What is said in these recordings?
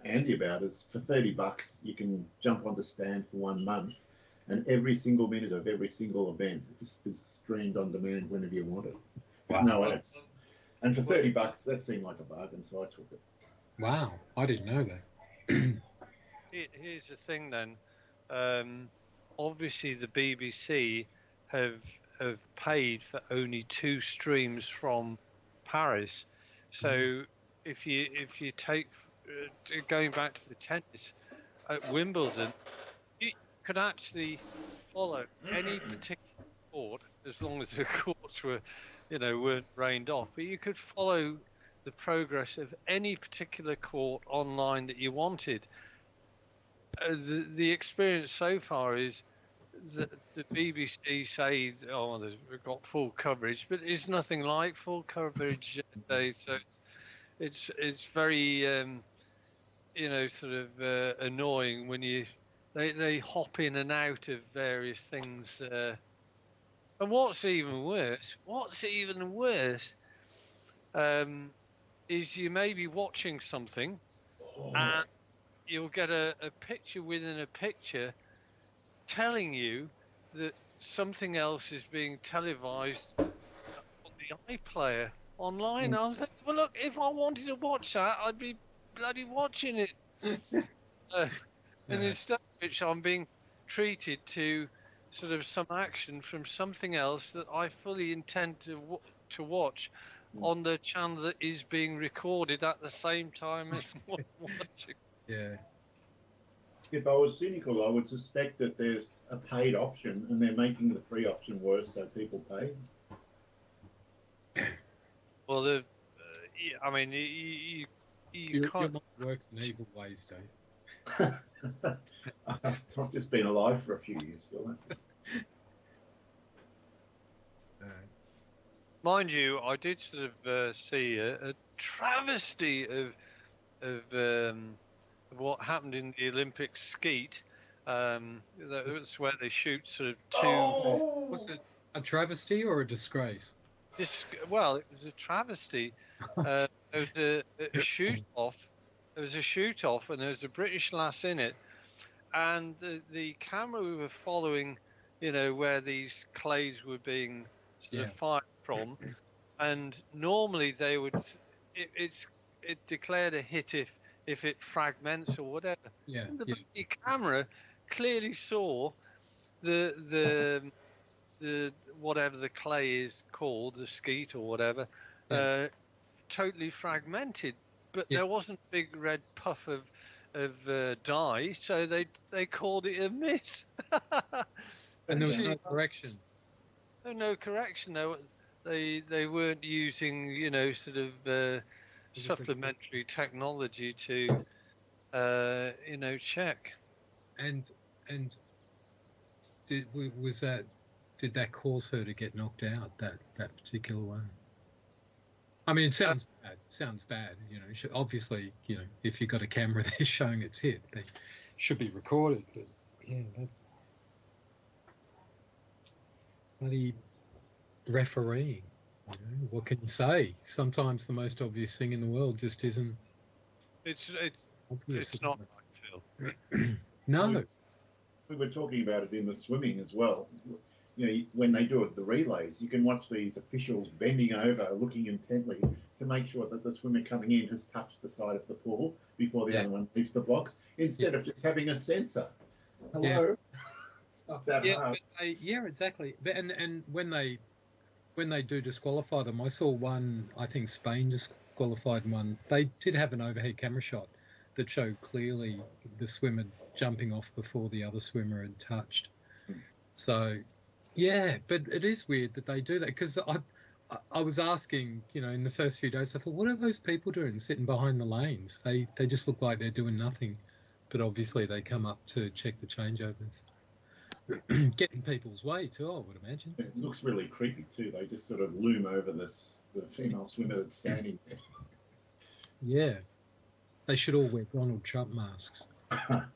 handy about is for $30 you can jump on the stand for 1 month, and every single minute of every single event is streamed on demand whenever you want it. Wow. No ads. And for $30, that seemed like a bargain, so I took it. Wow, I didn't know that. Here's the thing then. Obviously, the BBC have paid for only 2 streams from Paris. So if you take going back to the tennis at Wimbledon, you could actually follow any particular court as long as the courts were, weren't rained off. But you could follow the progress of any particular court online that you wanted. The experience so far is that the BBC say, "Oh, we've got full coverage," but it's nothing like full coverage, Dave. So it's very sort of annoying when they hop in and out of various things. And what's even worse is you may be watching something and you'll get a picture within a picture telling you that something else is being televised on the iPlayer online. I was thinking, well, look, if I wanted to watch that, I'd be bloody watching it. And instead of which, I'm being treated to sort of some action from something else that I fully intend to watch on the channel that is being recorded at the same time as watching. Yeah. If I was cynical, I would suspect that there's a paid option and they're making the free option worse so people pay. Well, I mean, you can't. Your mind works in evil ways, Dave. I've just been alive for a few years, Phil. Mind you, I did sort of see a travesty of what happened in the Olympic skeet. That's where they shoot sort of two. Oh! Was it a travesty or a disgrace? Well, it was a travesty. There was a shoot off. There was a shoot off, and there was a British lass in it. And the camera we were following, where these clays were being sort of fired from, and normally they would. It declared a hit if it fragments or whatever. Yeah. And the camera clearly saw the whatever the clay is called, the skeet or whatever, totally fragmented. But there wasn't a big red puff of dye, so they called it a miss. And there was no correction. No correction. They weren't using sort of supplementary technology to check. And did that cause her to get knocked out, that particular one? I mean, it sounds bad. Sounds bad. Obviously, if you've got a camera there showing its hit, they should be recorded. But that bloody refereeing. What can you say? Sometimes the most obvious thing in the world just isn't. It's not right, Phil. No. We were talking about it in the swimming as well. When they do it, the relays, you can watch these officials bending over, looking intently to make sure that the swimmer coming in has touched the side of the pool before the other one leaves the box, instead of just having a sensor. Hello? Yeah. It's not that hard. Exactly. And when they do disqualify them, I saw one, I think Spain disqualified one. They did have an overhead camera shot that showed clearly the swimmer jumping off before the other swimmer had touched. So, yeah, but it is weird that they do that, because I was asking, in the first few days, I thought, what are those people doing sitting behind the lanes? They just look like they're doing nothing, but obviously they come up to check the changeovers. Get in people's way too, I would imagine. It looks really creepy too. They just sort of loom over the female swimmer that's standing there. Yeah. They should all wear Donald Trump masks. Better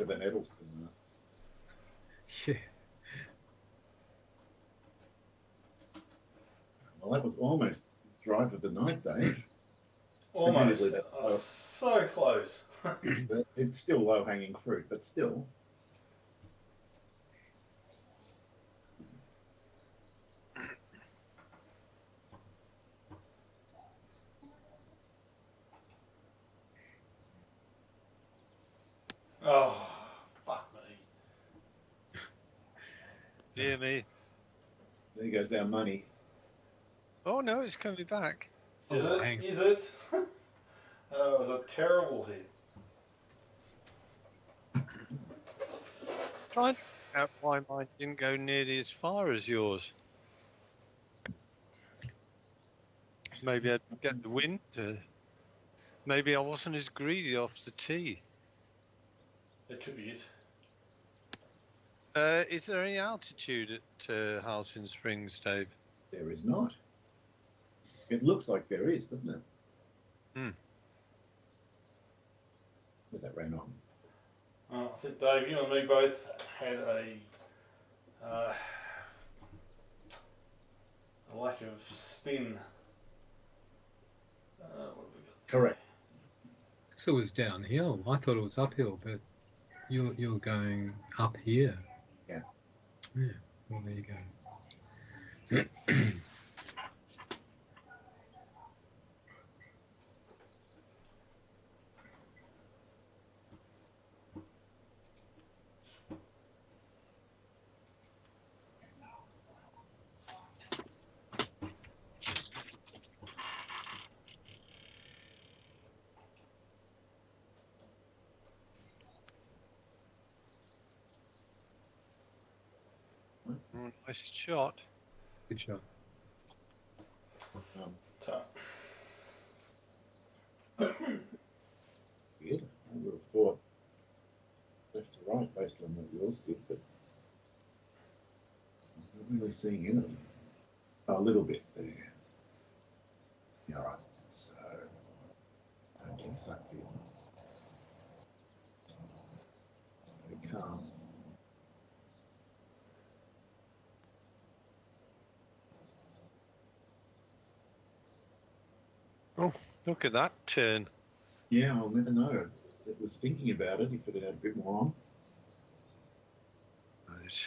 than Edelstein masks. Yeah. Well, that was almost drive of the night, Dave. Almost. Admittedly, that's Oh, so close. it's still low-hanging fruit, but still. Oh, fuck me. Dear me. There goes our money. Oh no, it's coming back. Is Oh, it? hang. Is it? Oh, it was a terrible hit. Trying to figure out why mine didn't go nearly as far as yours. Maybe I didn't get the wind. Maybe I wasn't as greedy off the tee. That could be it. Is there any altitude at Halcyon Springs, Dave? There is not. It looks like there is, doesn't it? Hmm. But that ran on. I think Dave, you and me both had a lack of spin. What have we got? Correct. So it was downhill. I thought it was uphill, but you're going up here. Yeah. Yeah. Well, there you go. Nice. Oh, nice shot. Good shot. So, Weird. I would have thought left to right based on what yours did, but I'm not really seeing any of them. Oh, a little bit there. Yeah, all right. So don't get sucked in. Stay calm. Oh, look at that turn. Yeah, I'll never know. It was thinking about it if it had a bit more on. Right.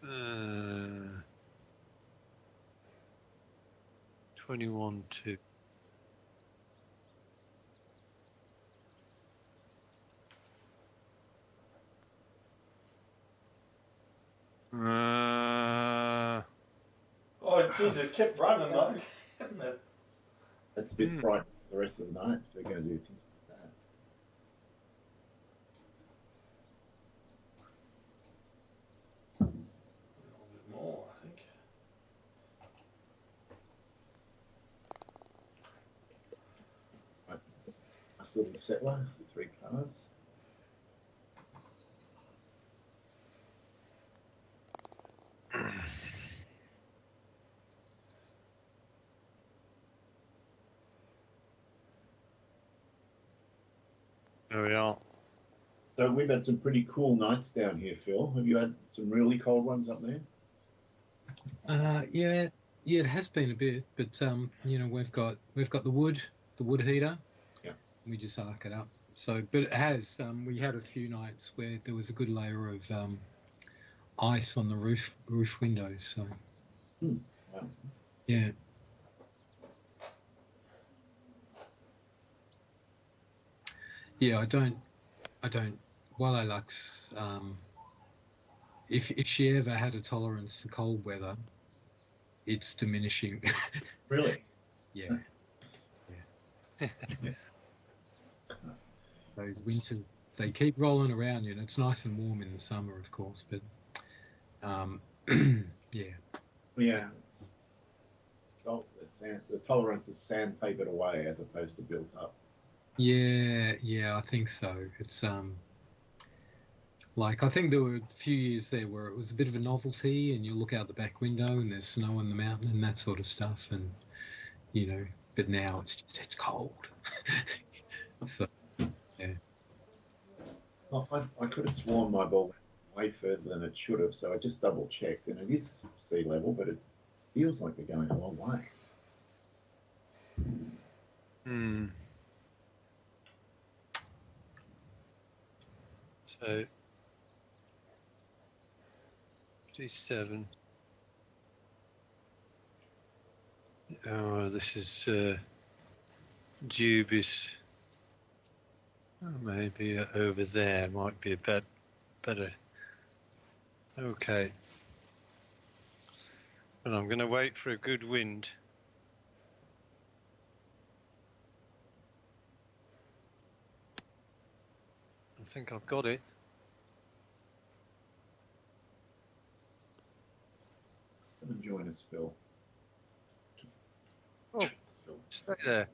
Uh, 21-2. oh, geez, it kept running, though, didn't it? That's a bit frightening for the rest of the night if they're going to do things like that. A little bit more, I think. Right. Nice little settler, 3 cards. There we are. So we've had some pretty cool nights down here, Phil. Have you had some really cold ones up there? Yeah, it has been a bit, but we've got the wood heater. Yeah. We just arc it up. So, but it has. We had a few nights where there was a good layer of ice on the roof windows. So, Wow. yeah. Yeah, I don't. While Lux, if she ever had a tolerance for cold weather, it's diminishing. Really? Yeah. Those winters, they keep rolling around you, and it's nice and warm in the summer, of course, but yeah. Yeah. Oh, the tolerance is sandpapered away as opposed to built up. Yeah, I think so. It's like I think there were a few years there where it was a bit of a novelty, and you look out the back window and there's snow on the mountain and that sort of stuff, and but now it's cold. So yeah. Oh, I could have sworn my ball went way further than it should have, so I just double checked, and it is sea level, but Feels like they're going a long way. Hmm. So 57. Oh, this is dubious. Oh, maybe over there might be a bit better. Okay. And I'm going to wait for a good wind. I think I've got it. Come and join us, Phil. Oh, Phil. stay there.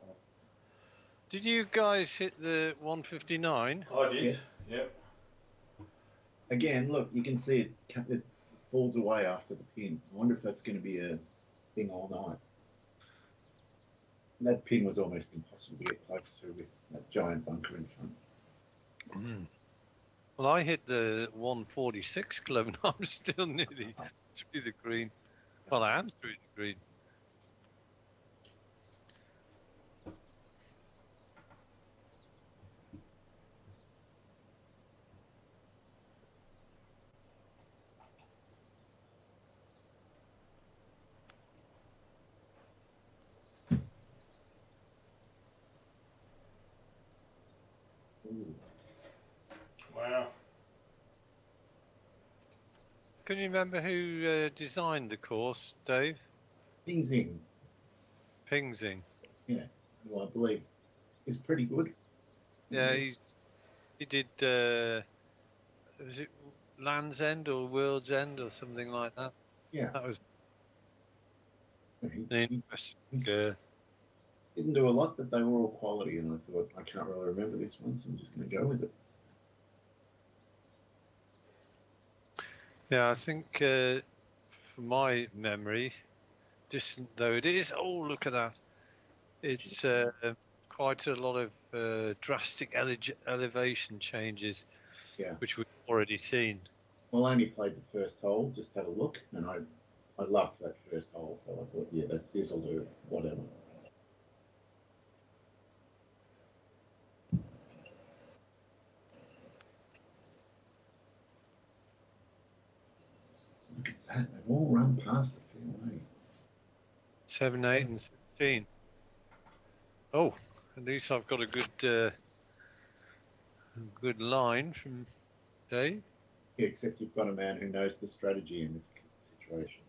Did you guys hit the 159? I did. Yes. Yep. Again, look, you can see it falls away after the pin. I wonder if that's going to be a thing all night. That pin was almost impossible to get close to with that giant bunker in front. Mm. Well, I hit the 146 club and I'm still nearly through the green. Well, I am through the green. Ooh. Wow. Can you remember who designed the course, Dave? Things in, Pingsing. yeah, well, I believe is pretty good. Yeah, he did. Was it Land's End or World's End or something like that? Yeah, That was he interesting. didn't do a lot, but they were all quality, and I thought I can't really remember this one, so I'm just going to go with it. Yeah, I think from my memory, distant though it is, oh look at that! It's quite a lot of drastic elevation changes, Yeah. which we've already seen. Well, I only played the first hole, just had a look, and I loved that first hole, so I thought, yeah, this will do, whatever. Look at that, they've all run past the fairway. 7, 8, and 16. Oh, at least I've got a good line from Dave. Yeah, except you've got a man who knows the strategy in this situation.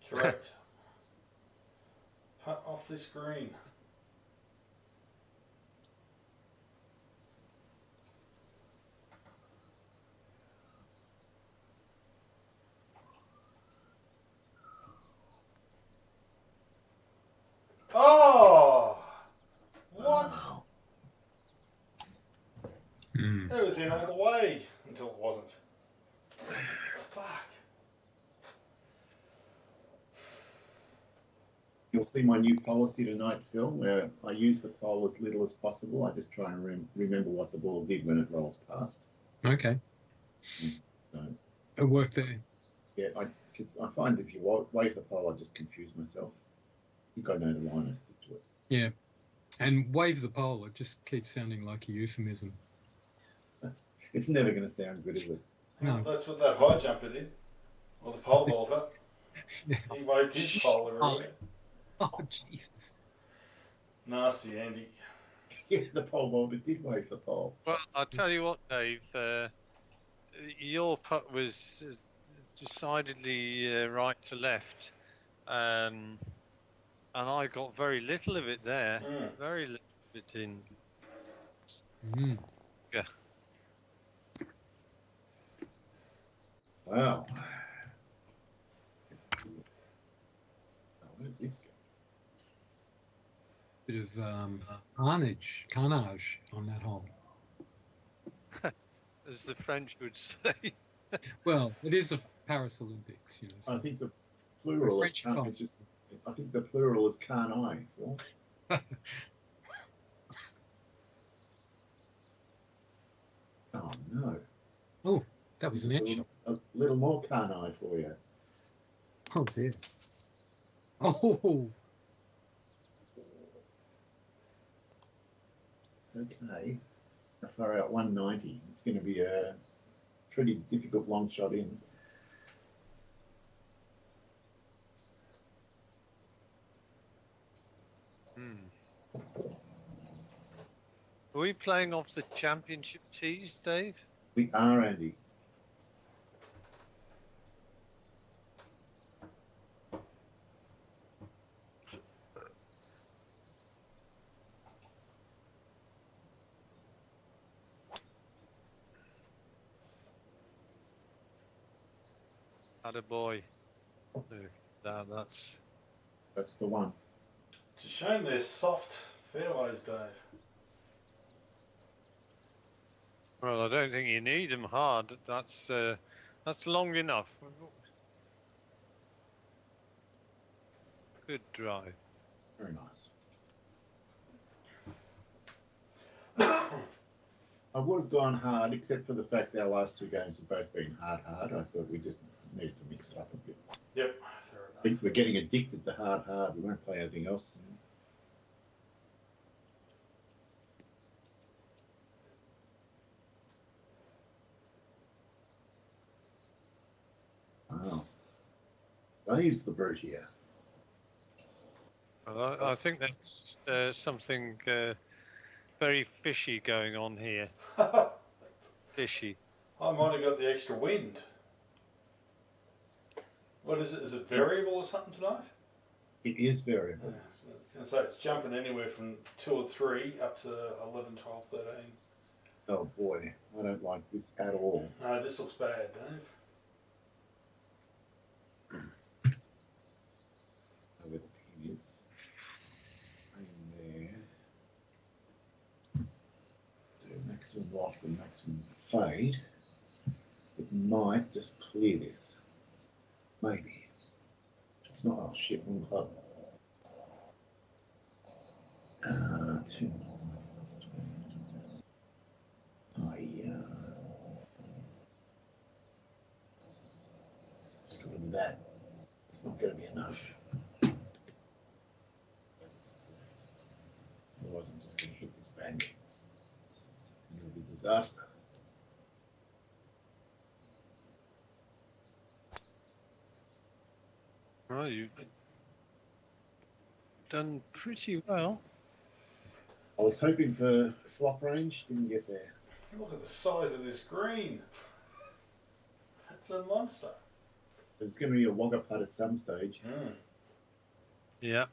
Correct. Putt off this green. Oh! What? Wow. It was in all the way until it wasn't. Fuck. You'll see my new policy tonight, Phil, where I use the pole as little as possible. I just try and remember what the ball did when it rolls past. Okay. So, It worked there. yeah, because I find if you wave the pole, I just confuse myself. You've got to know the line and stick to it. Yeah. And wave the pole, it just keeps sounding like a euphemism. It's never going to sound good, is it? No. That's what that high jumper did. Or the pole vaulter. Yeah. He waved his pole everywhere. Oh, Jesus. Nasty Andy. Yeah, the pole vaulter did wave the pole. Well, I'll tell you what, Dave. Your putt was decidedly right to left, and I got very little of it there. Very little of it in. Mm. Yeah. Wow. Oh, where did this go? Bit of carnage on that hole. As the French would say. Well, it is the Paris Olympics, you know. So. I think the plural of carnage is, I think the plural is can't I, Phil? Oh no. Oh, that was an edge. A little more can't I for you. Oh dear. Oh, Okay. How far out? 190. It's going to be a pretty difficult long shot in. Are we playing off the championship tees, Dave? We are, Andy. Attaboy. No, that's That's the one. It's a shame they're soft fairways, Dave. well. I don't think you need them hard. That's long enough. Good drive. Very nice. I would have gone hard, except for the fact our last two games have both been hard. I thought we just needed to mix it up a bit. Yep, fair enough. We're getting addicted to hard. We won't play anything else. Wow. Waves the brute here. Well, I think there's something very fishy going on here. Fishy. I might have got the extra wind. What is it? Is it variable or something tonight? It is variable. Yeah, so I was going to say it's jumping anywhere from 2 or 3 up to 11, 12, 13. Oh boy, I don't like this at all. No, this looks bad, Dave. Where the pin is. In there. Do maximum loft and maximum fade. It might just clear this. Maybe. It's not. Oh shit, wrong club. 2. Let's go with that. It's not going to be enough. Otherwise, I'm just going to hit this bank. It'll be a disaster. Well, you've done pretty well. I was hoping for flop range, didn't get there. Look at the size of this green. It's a monster. There's going to be a wogger putt at some stage. Yeah.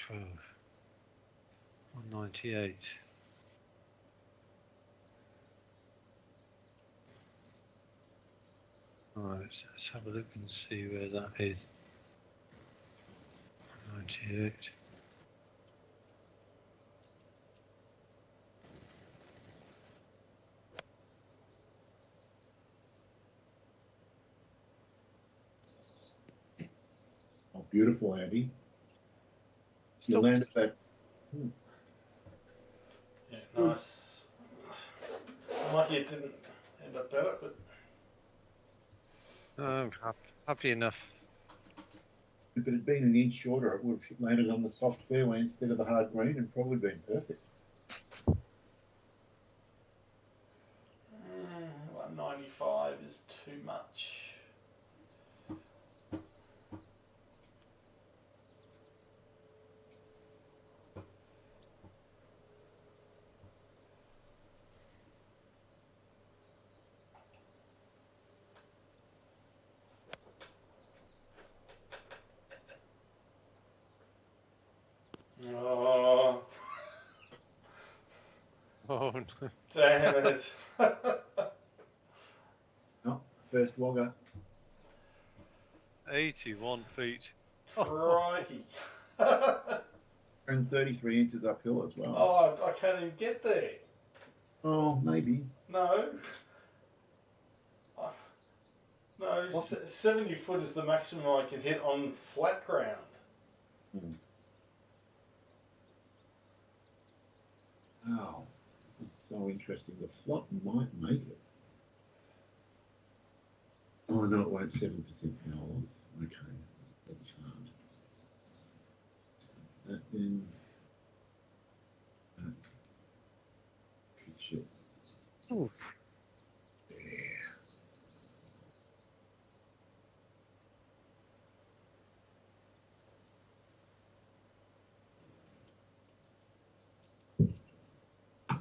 12. 198. Alright, let's have a look and see where that is. 98. Oh, beautiful, Andy. You Stop. landed that. Yeah, nice. Lucky it didn't end up better, but I'm happy enough. If it had been an inch shorter, it would have landed on the soft fairway instead of the hard green and probably been perfect. 195 is too much. Oh, Oh, no. damn it. Oh, first wogger. 81 feet. Crikey. And 33 inches uphill as well. Oh, I can't even get there. Oh, maybe. No. No, What? 70 foot is the maximum I can hit on flat ground. Wow, this is so interesting. The flop might make it. Oh no, it won't. 7% powers. Okay. Ooh. I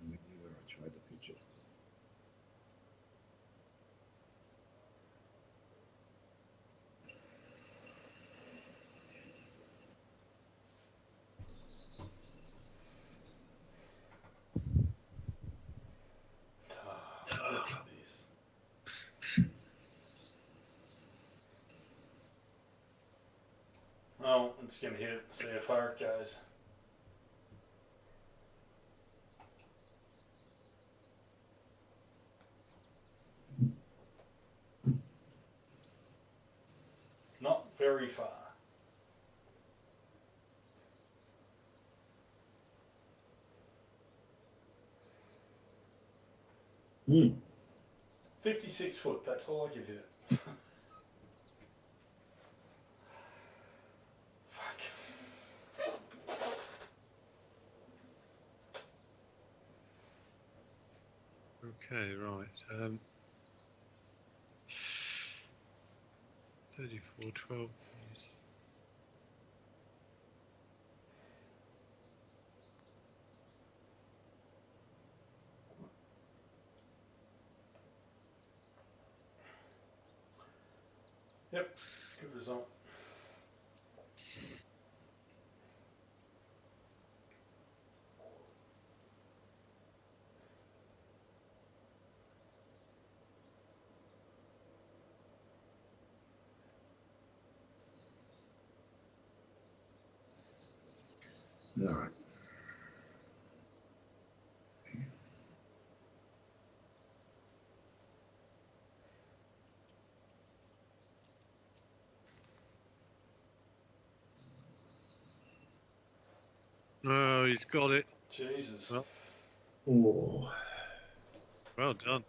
knew where I tried the picture. Look at this. Oh, I'm just going to hit it and see how far it goes. Not very far. Hmm. 56 foot, that's all I can hit it. Fuck. Okay, right. 34, 12. Yes. Yep, good result. All right. Oh, he's got it. Jesus. Well, Oh, well done.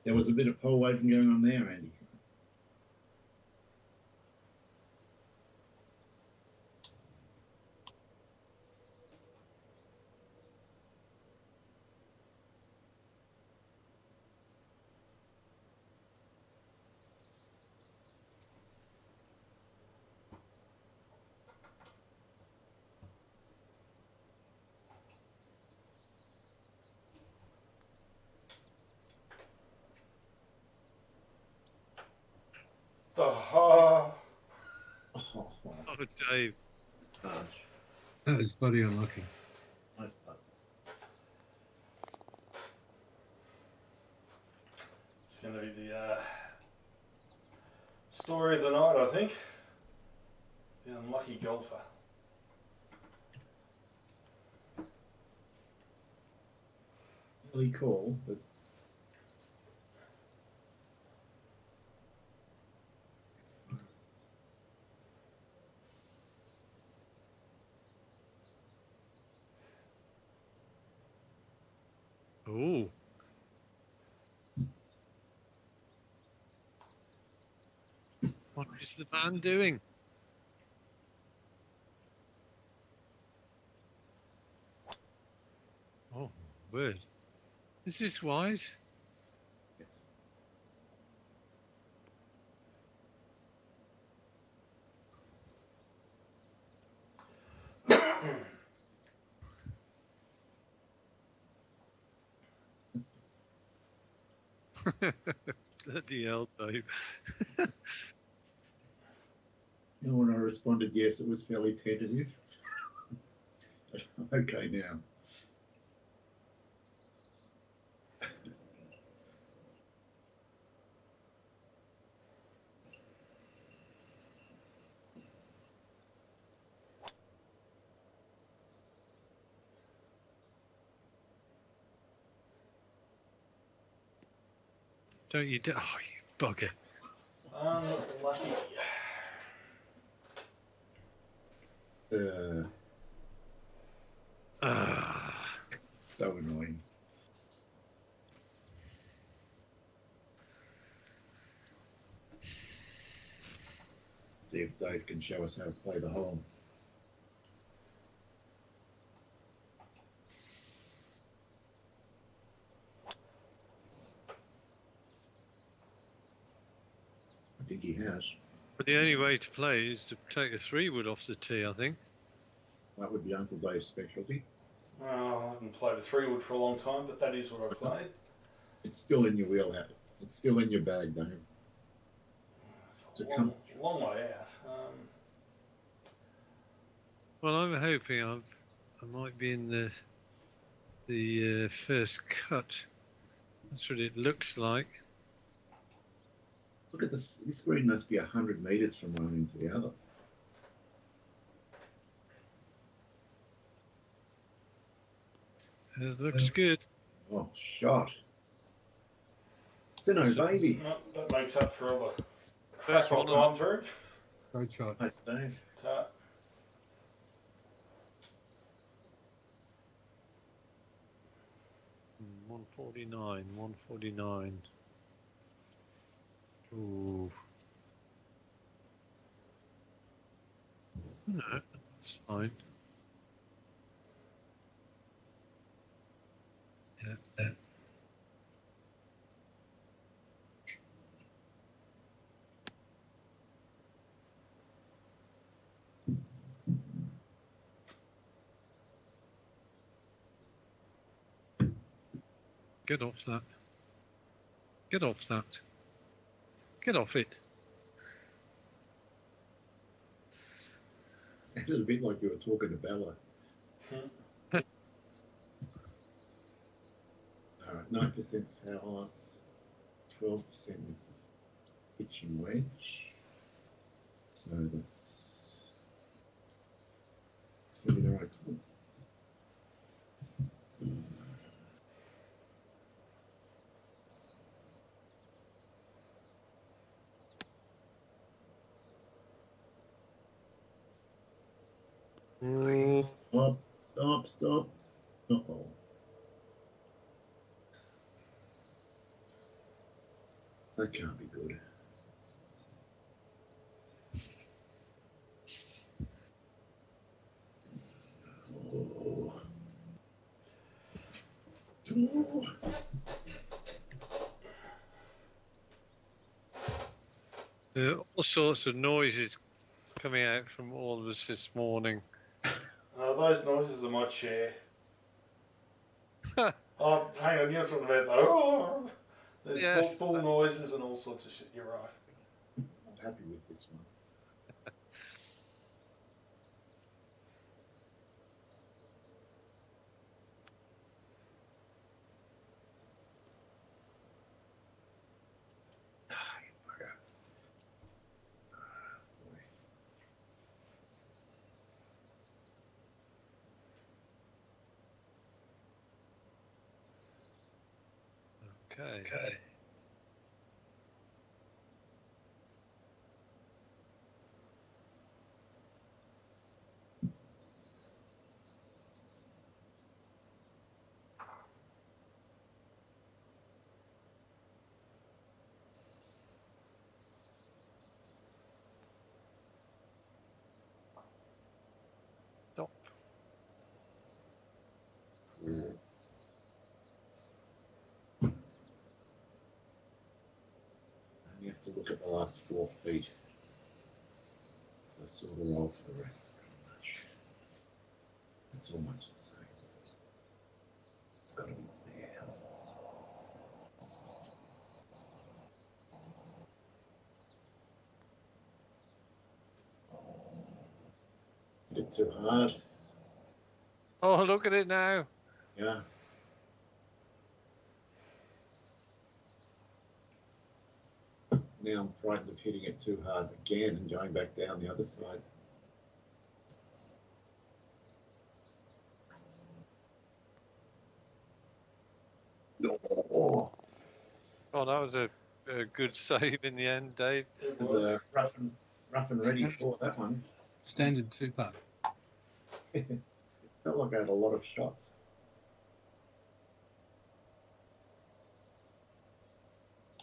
there was a bit of pole waving going on there, Andy. Oh, Oh, Oh, Dave. harsh. That was bloody unlucky. Nice putt. it's going to be the story of the night, I think. The unlucky golfer. Really cool, but Oh. What is the man doing? Oh, word. Is this wise? yes. Bloody hell, Dave. You know, when I responded yes, it was fairly tentative. Okay, now. Don't you? Oh, you bugger. Unlucky. Ah. So annoying. See if Dave can show us how to play the hole. I think he has. But the only way to play is to take a 3-wood off the tee, I think. That would be Uncle Dave's specialty. Well, I haven't played a 3-wood for a long time, but that is what I played. It's still in your wheelhouse. It's still in your bag, Dave. It's a long way out. Well, I'm hoping I might be in the first cut. That's what it looks like. Look at this. This green must be 100 metres from one end to the other. It looks good. Oh, shot. It's an baby. No, that makes up for all the First crap I've one gone through. Great shot. Nice, Dave. So, 149, 149. Ooh. No, it's fine. Yeah. Get off that. Get off that. Get off it. It was a bit like you were talking to Bella. Alright, 9% house, 12% pitching wedge. So that's going to be the right one. Stop. Uh-oh. That can't be good. Oh. Oh. All sorts of noises coming out from all of us this morning. those noises are my chair. Oh, hang on, you're talking about the oh, there's Yes. bull noises and all sorts of shit. You're right. I'm happy with this one. Okay. Stop. You have to look at the last 4 feet. So sort of roll for the rest, pretty much. It's almost the same. It's got to be there. Hit it too hard. Oh, look at it now. Yeah. Now I'm frightened of hitting it too hard again and going back down the other side. Oh, Oh, that was a good save in the end, Dave. It there's was. a rough and ready for that one. Standard 2-putt. Felt like I had a lot of shots.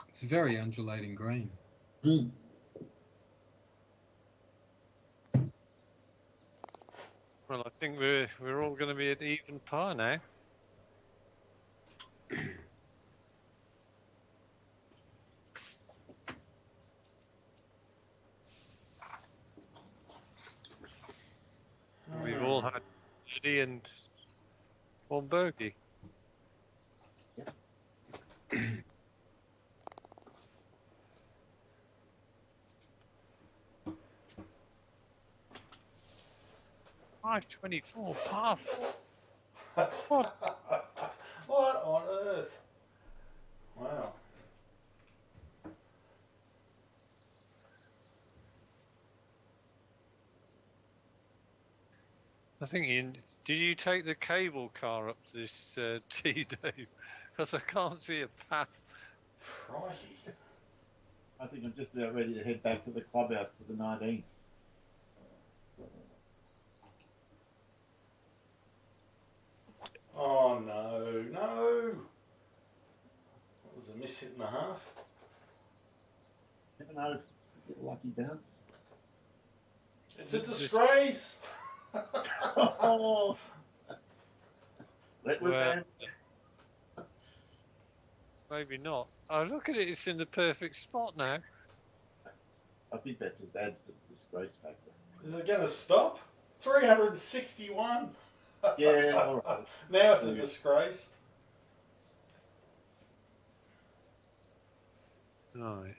It's a very undulating green. Mm. Well, I think we're all going to be at even par now. We've all had birdie and one bogey. .524 par 4. What? What on earth? Wow. I think did you take the cable car up this tee, Dave? Because I can't see a path. Crikey. I think I'm just about ready to head back to the clubhouse to the 19th. Oh no, no. That was a miss hit and a half. Never know if you get a lucky bounce. It's a disgrace. Oh. Let me Well, down. maybe not. Oh, look at it. It's in the perfect spot now. I think that just adds to the disgrace factor. Is it going to stop? 361. Yeah, all right. Now it's a disgrace. Right.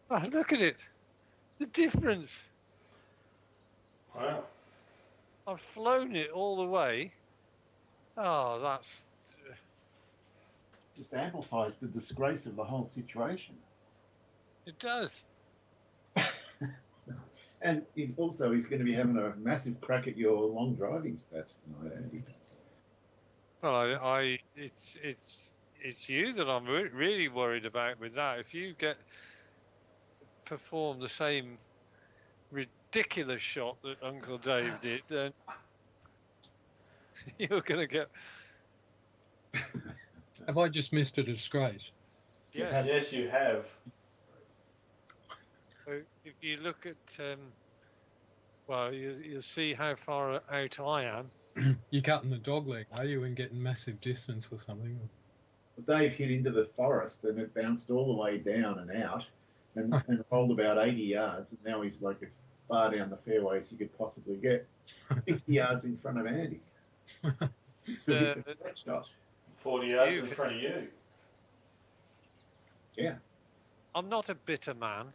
Oh, look at it. The difference. Wow. I've flown it all the way. Oh, that's... Just amplifies the disgrace of the whole situation. It does. And he's going to be having a massive crack at your long driving stats tonight, Andy. Well, it's you that I'm really worried about with that. If you perform the same ridiculous shot that Uncle Dave did, then you're going to get... Have I just missed a disgrace? Yes. Yes, you have. So if you look at, well, you'll see how far out I am. You're cutting the dog leg, are you, and getting massive distance or something? Dave hit into the forest and it bounced all the way down and out and rolled about 80 yards. And now he's like as far down the fairway as he could possibly get. 50 yards in front of Andy. To hit the stretch shot. 40 yards in front of you. Yeah. I'm not a bitter man.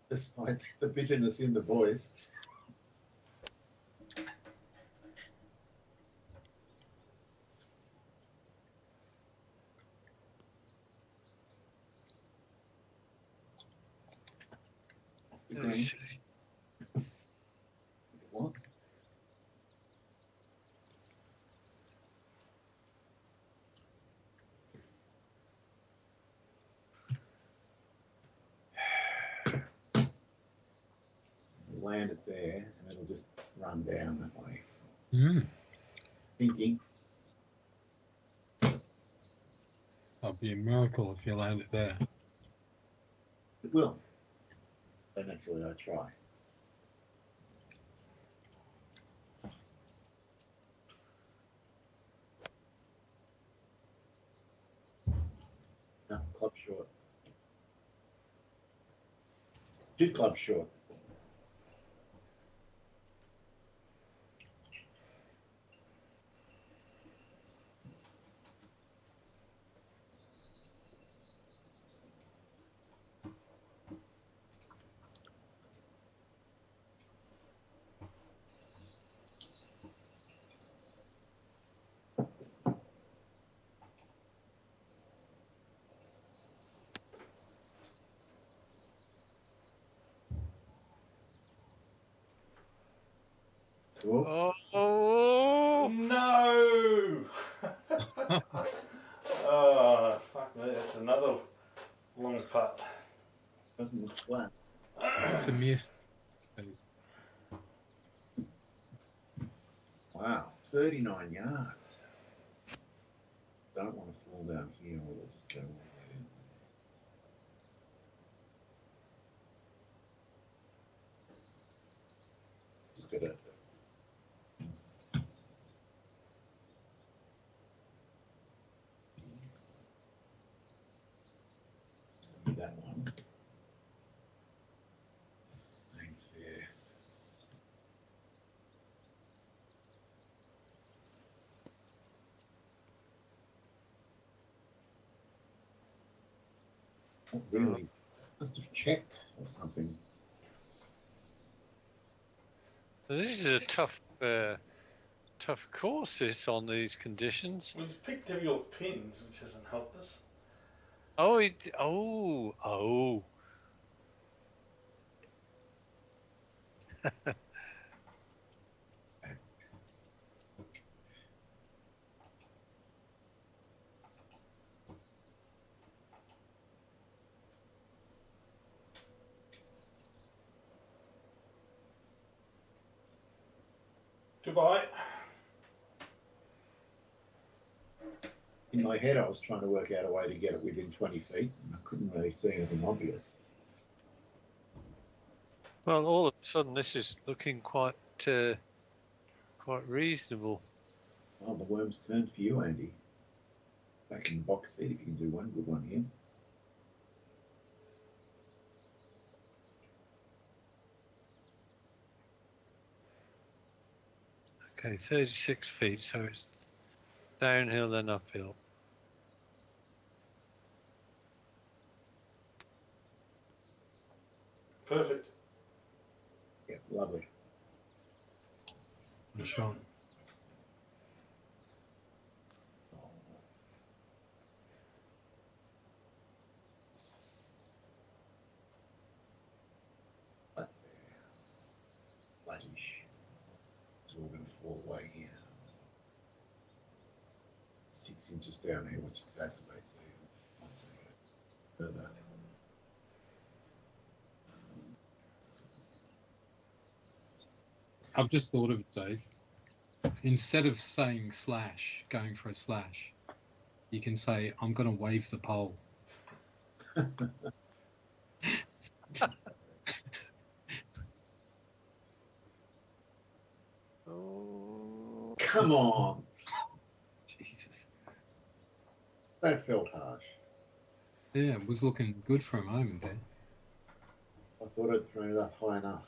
Despite the bitterness in the voice. What? Land it there and it'll just run down that way. Thinking. That'd be a miracle if you land it there. It will. So naturally I try. No, club short. 2 clubs short. Oh! No! Oh, another long putt. Doesn't look flat. It's a miss. Wow, 39 yards. Don't want to fall down here, or we'll just go all the way in. Just got to. That one. Thanks there. Not really. Must have checked or something. This is a tough course. This on these conditions. We've picked difficult pins, which hasn't helped us. Oh, oh. Goodbye. In my head, I was trying to work out a way to get it within 20 feet, and I couldn't really see anything obvious. Well, all of a sudden, this is looking quite reasonable. Well, the worm's turned for you, Andy. Back in the box seat, if you can do one good one here. Okay, 36 feet, so it's downhill then uphill. Perfect. Yeah, lovely. Good shot. Flattish. It's all going to fall away here. 6 inches down here, which exacerbates it. Further. I've just thought of it, Dave. Instead of saying slash, going for a slash, you can say, I'm going to wave the pole. Oh. Come on. Jesus. That felt harsh. Yeah, it was looking good for a moment there. I thought I'd thrown it up high enough.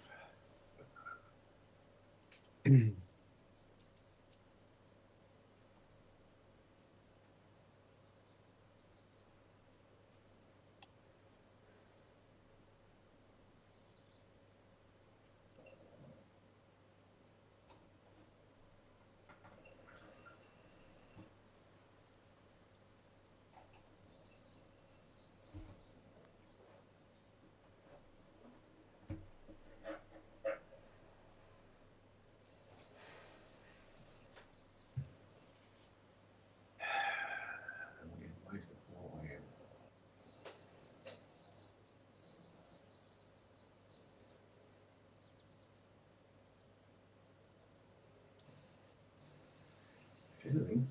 Anything,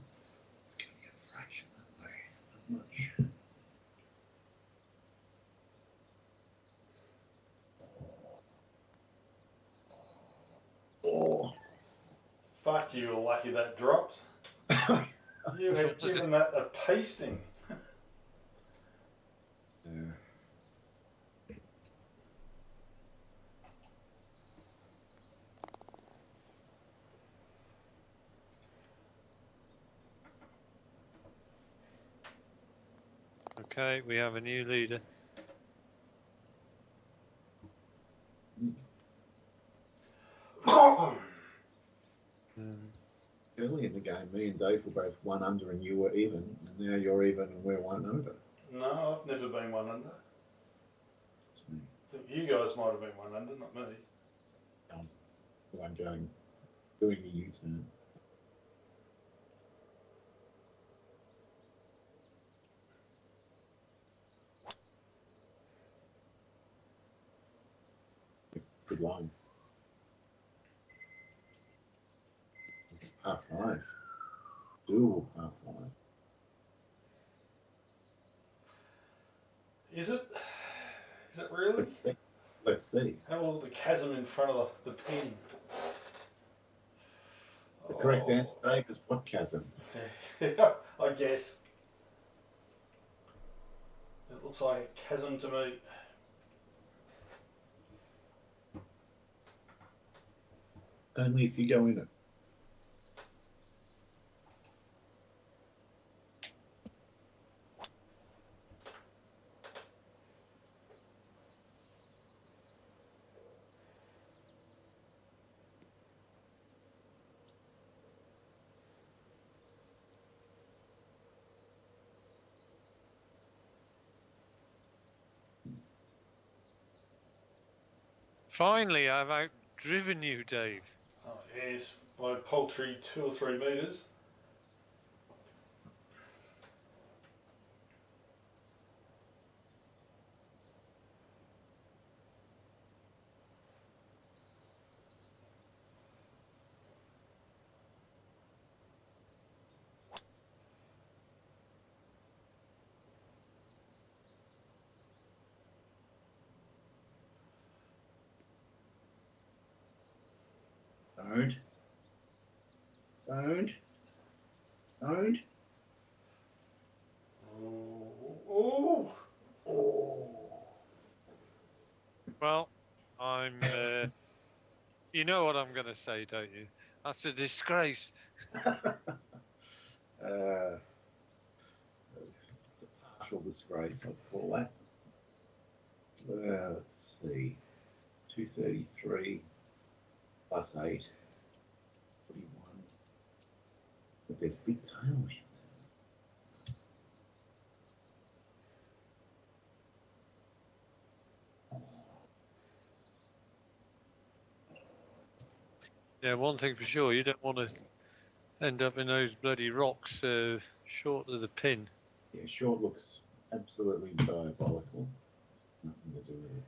it's going to be a fraction that way, not much. Oh. Fuck, you were lucky that dropped. You had given that a pasting. Yeah. Okay, we have a new leader. Early in the game, me and Dave were both one under and you were even, and now you're even and we're one over. No, I've never been one under. It's me. I think you guys might have been one under, not me. Well, I'm doing the U-turn. good line. It's par 5. Ooh, par 5. Is it? Is it really? Let's see. Have a look at the chasm in front of the pin. The correct answer, Dave, is what chasm? Yeah, I guess. It looks like a chasm to me. Only if you go in it. Finally, I've outdriven you, Dave. Oh, yes, by paltry 2 or 3 metres. Don't. Don't. Don't. Oh, Oh. Well, I'm. You know what I'm going to say, don't you? That's a disgrace. It's a partial disgrace, I'd call that. Let's see. 233 plus 8. 41. But there's big tailwind. Yeah, one thing for sure, you don't want to end up in those bloody rocks short of the pin. Yeah, short looks absolutely diabolical. Nothing to do with it.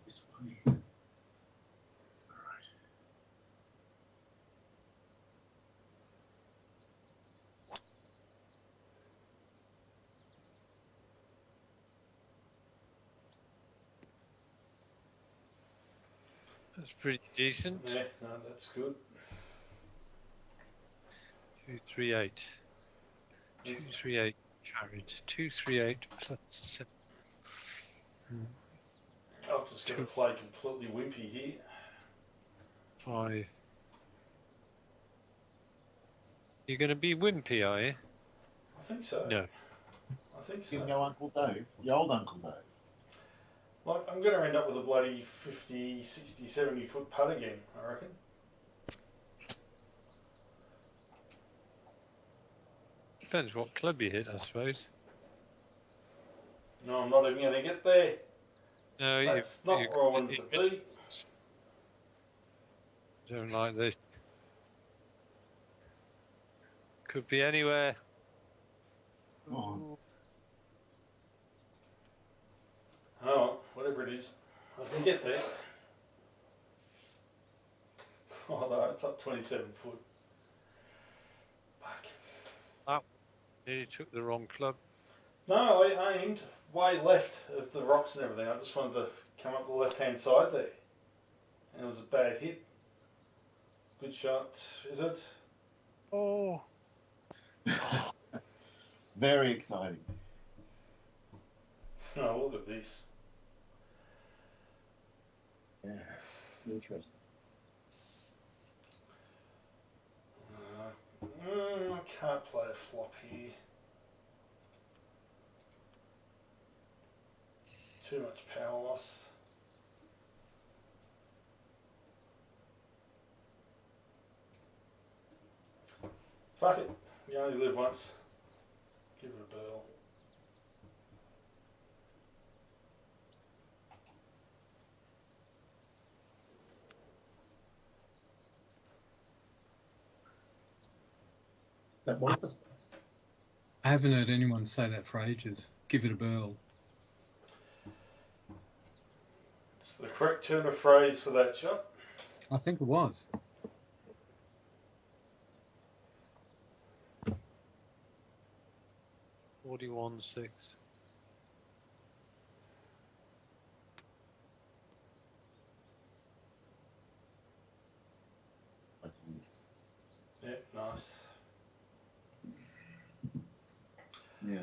This way. All right. That's pretty decent. yeah, no, that's good. 238. 238 carried. 238 plus 7. I've just got to play completely wimpy here. 5. You're going to be wimpy, are you? I think so. No. I think You so. know Uncle Dave, your old Uncle Dave. Like, I'm going to end up with a bloody 50, 60, 70 foot putt again, I reckon. Depends what club you hit, I suppose. No, I'm not even going to get there. No, That's not where I wanted to be. Don't like this. Could be anywhere. Oh. Oh, whatever it is, I can get there. Although it's up 27 foot. Fuck. Nearly took the wrong club. No, I aimed way left of the rocks and everything. I just wanted to come up the left-hand side there. And it was a bad hit. Good shot, is it? Oh. Very exciting. Oh, look at this. Yeah, interesting. I can't play a flop here. Too much power loss. Fuck it. You only live once. Give it a burl. That was the haven't heard anyone say that for ages. Give it a burl. It's the correct turn of phrase for that shot. I think it was. $41.6. I think. Yeah, nice. Now,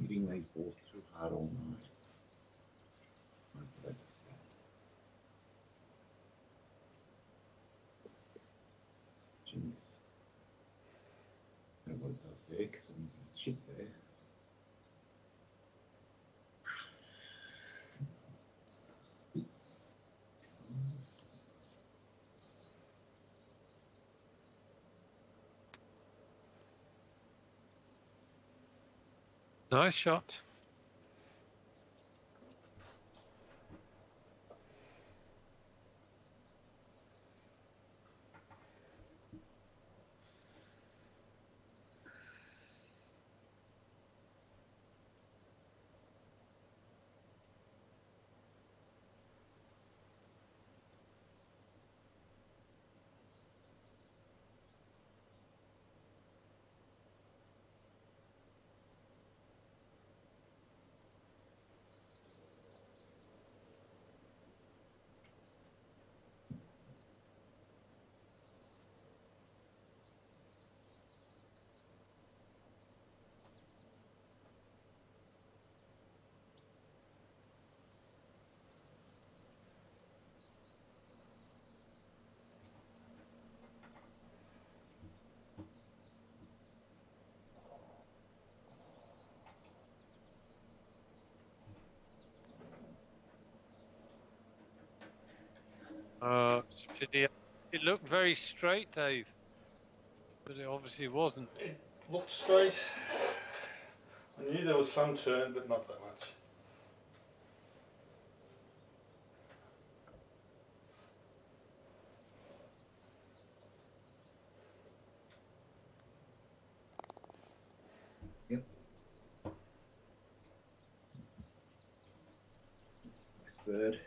hitting these balls too hard all night. Wait for that to stop. Jeez. That was there, because I'm shit there. Nice shot. It's a pity. It looked very straight, Dave, but it obviously wasn't. It looked straight. I knew there was some turn, but not that much. Yep. Nice bird.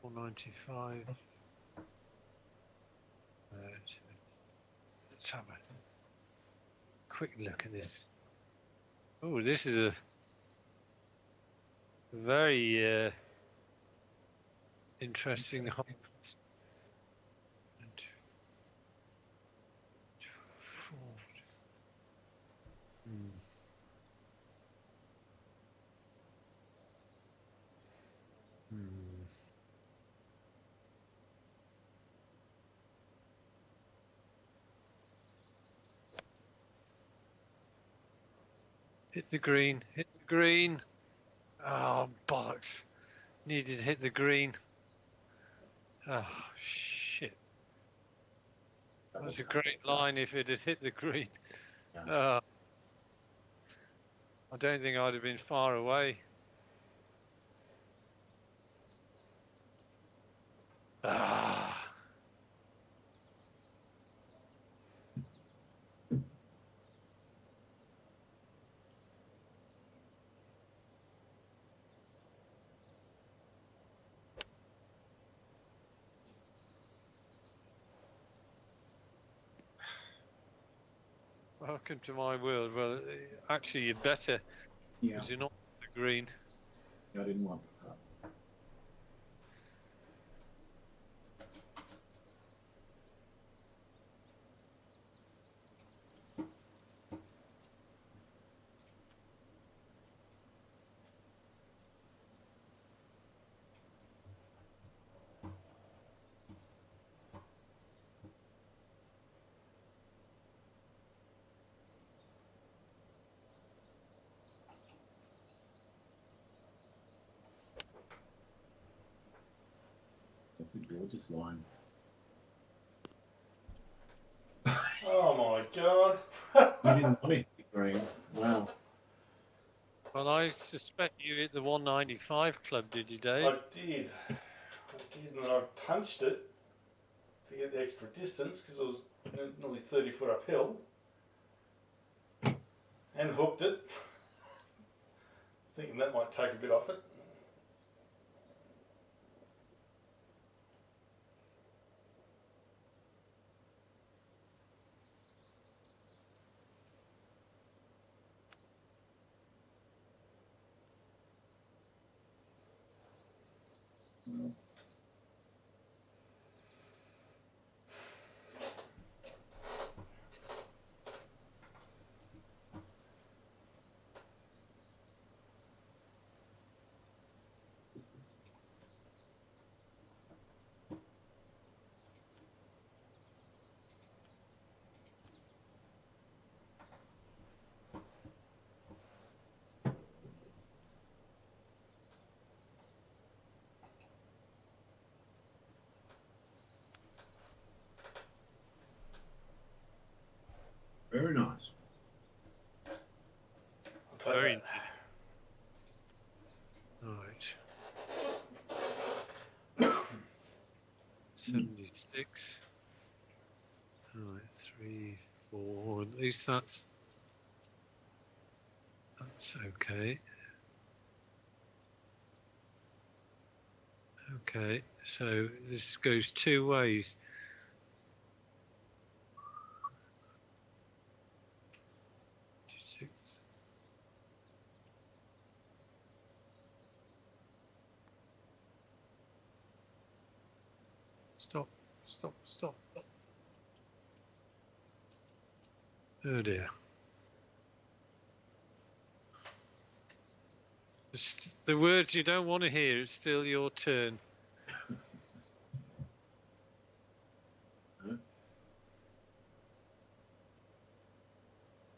$4.95. Let's have a quick look at this. Oh, this is a very interesting hole. Hit the green, hit the green. Oh, bollocks. Needed to hit the green. Oh, shit. That was a great line if it had hit the green. Yeah. I don't think I'd have been far away. Ah. Welcome to my world. Well, actually, you're better Yeah. because you're not the green. I didn't want that. That's a gorgeous line. Oh my god. You didn't want it green. Wow. Well, I suspect you hit the 195 club, did you, Dave? I did, and I punched it to get the extra distance because it was nearly 30 foot uphill, and hooked it, thinking that might take a bit off it. Very nice. I'll take Very that. Right. 76. Right, 3, 4. At least that's okay. Okay, so this goes two ways. Six. Stop. Oh dear. The words you don't want to hear, it's still your turn.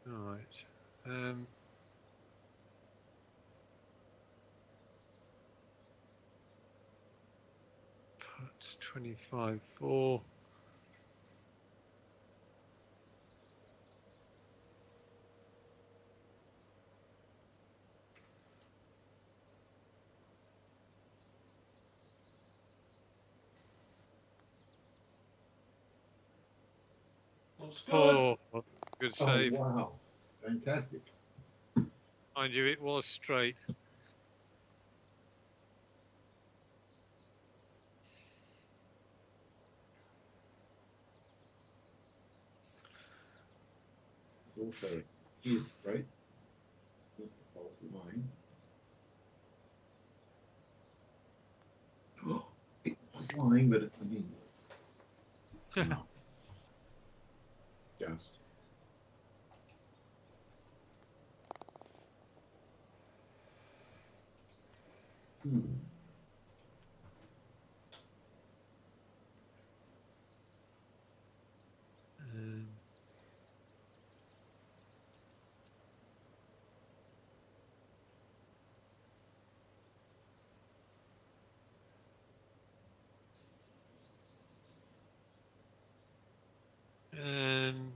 All right. It's 25-4. Looks good. Oh, good Oh, save. wow. Fantastic. Mind you, it was straight. It's also here's straight. Here's the false line. Oh, it was lying, but it didn't. No. Just. Hmm. Um,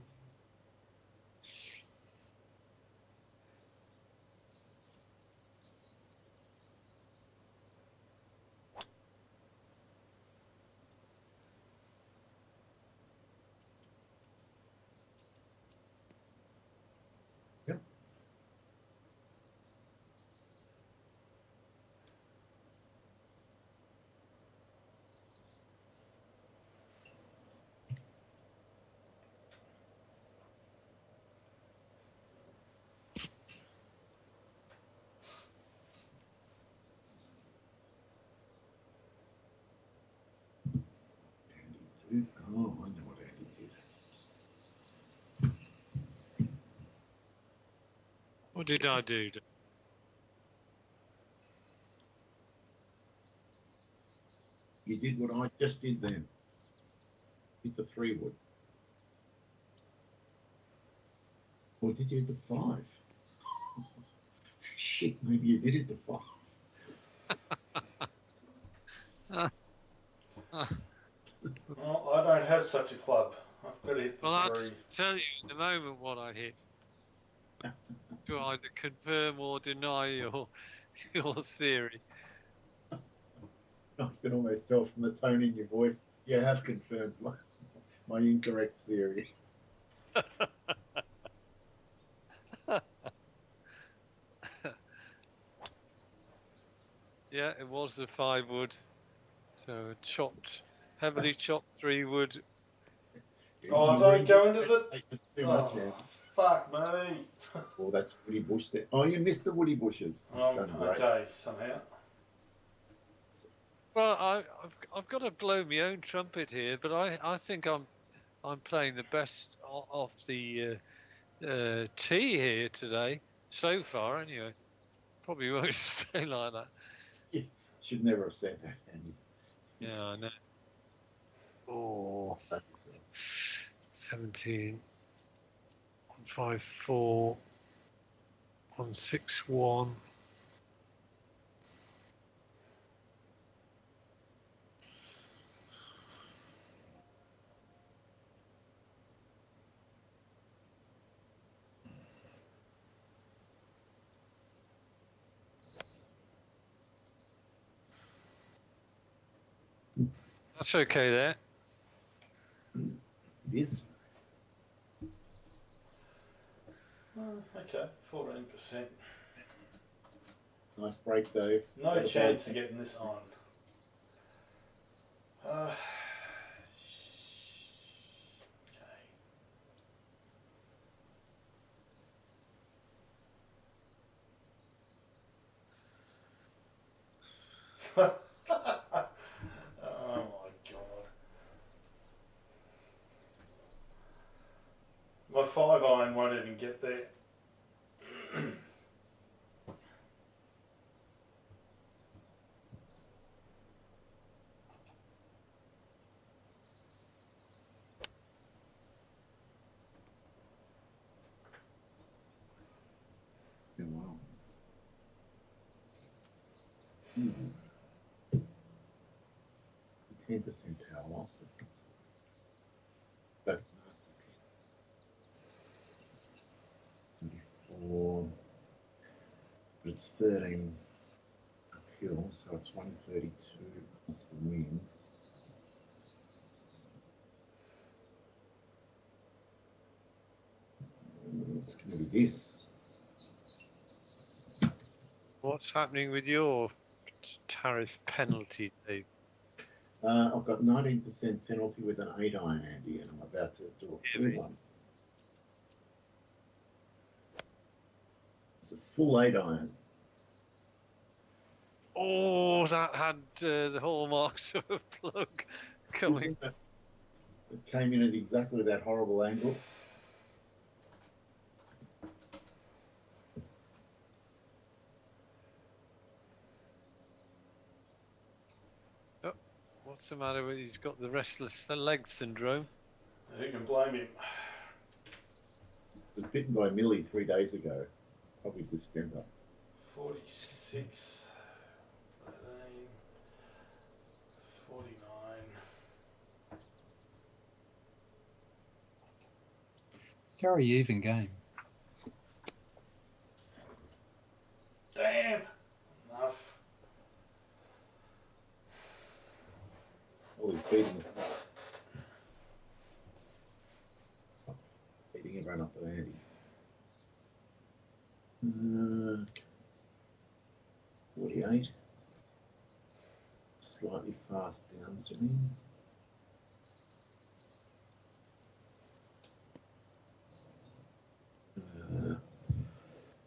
Yep. Andy too. Oh, I know what Andy did. what did I do? You did what I just did then. Hit the 3 wood. Or did you hit the 5? Shit, maybe you did hit the 5. have such a club. I've got to hit the Well, I'll three. tell you in a moment what I hit to either confirm or deny your theory. I can almost tell from the tone in your voice, you have confirmed my incorrect theory. Yeah, it was the 5 wood. So heavily chopped 3 wood. Oh, You don't read go into that the. statement too much, Oh, Andy. fuck me. Oh, that's woody bush there. Oh, you missed the woody bushes. Done great. Okay, somehow. Well, I've got to blow my own trumpet here, but I think I'm playing the best off the tee here today so far. Anyway, probably won't stay like that. You should never have said that, Andy. Yeah, I know. Oh, 17, 154, 161. That's okay there. It is. Okay, 14%. Nice break, Dave. No Got a chance bad- of getting this on. Okay. Oh my god. My 5-iron won't even get there. Yeah, wow. 10% power loss. That's not that's nasty. 24. But it's 13 uphill, so it's 132 plus the wind. It's going to be this. What's happening with your tariff penalty, Dave? I've got 19% penalty with an 8-iron, Andy, and I'm about to do a full Really? one. It's a full 8-iron. Oh, that had the hallmarks of a plug coming. It came in at exactly that horrible angle. What's the matter with he's got the restless leg syndrome? Who can blame him? It was bitten by Millie 3 days ago, probably distemper. 46, 13, 49. Very even game. Damn! Enough. Oh, he's beating us up. Beating everyone up with Andy. 48. Slightly fast downswing.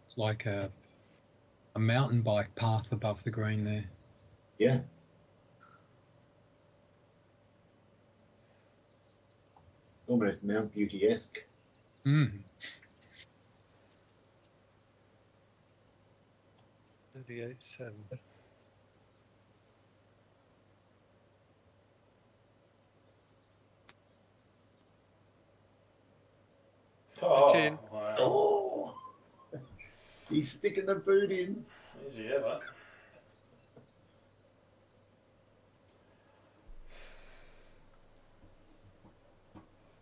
It's like a mountain bike path above the green there. Yeah. Almost Mount Beauty-esque. Mm. 38.7. Oh, It's in. wow. Oh! He's sticking the boot in. Easy ever.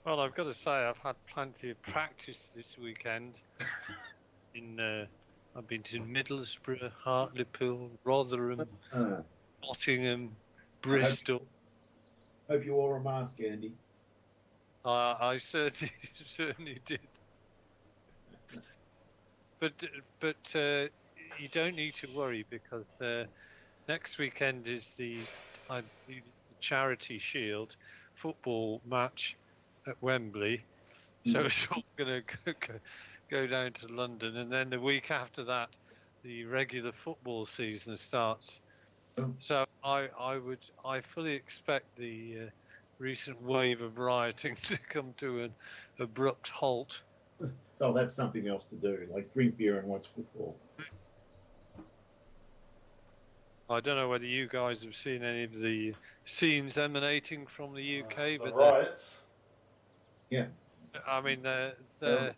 Well, I've got to say, I've had plenty of practice this weekend. I've been to Middlesbrough, Hartlepool, Rotherham, Uh, Nottingham, Bristol. hope you wore a mask, Andy. I certainly certainly did. But you don't need to worry because next weekend is I believe it's the Charity Shield football match at Wembley. So it's all going to go down to London, and then the week after that, the regular football season starts. Oh. So I fully expect the recent wave of rioting to come to an abrupt halt. They'll have something else to do, like drink beer and watch football. I don't know whether you guys have seen any of the scenes emanating from the UK, The but riots. Yeah. I mean they're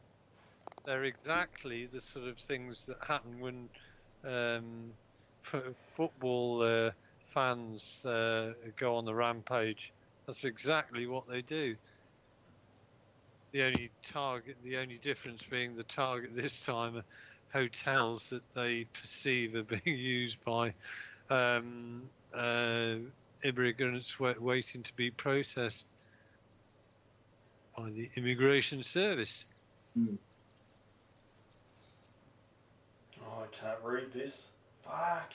exactly the sort of things that happen when football fans go on the rampage. That's exactly what they do. The only difference being the target this time are hotels that they perceive are being used by immigrants waiting to be processed by the immigration service. Mm. Oh, I can't read this. Fuck.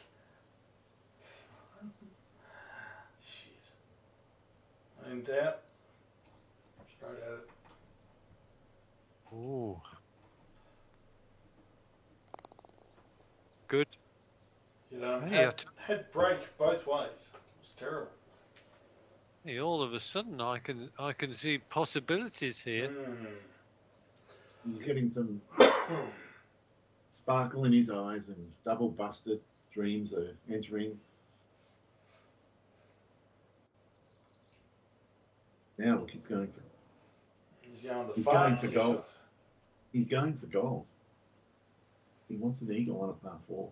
Shit. In doubt. Straight at it. Oh, good. You know, Hey, had break both ways. It was terrible. Hey, all of a sudden, I can see possibilities here. He's getting some sparkle in his eyes, and double busted dreams are entering. Now look, he's going for gold. He's going for gold. He wants an eagle on a par 4.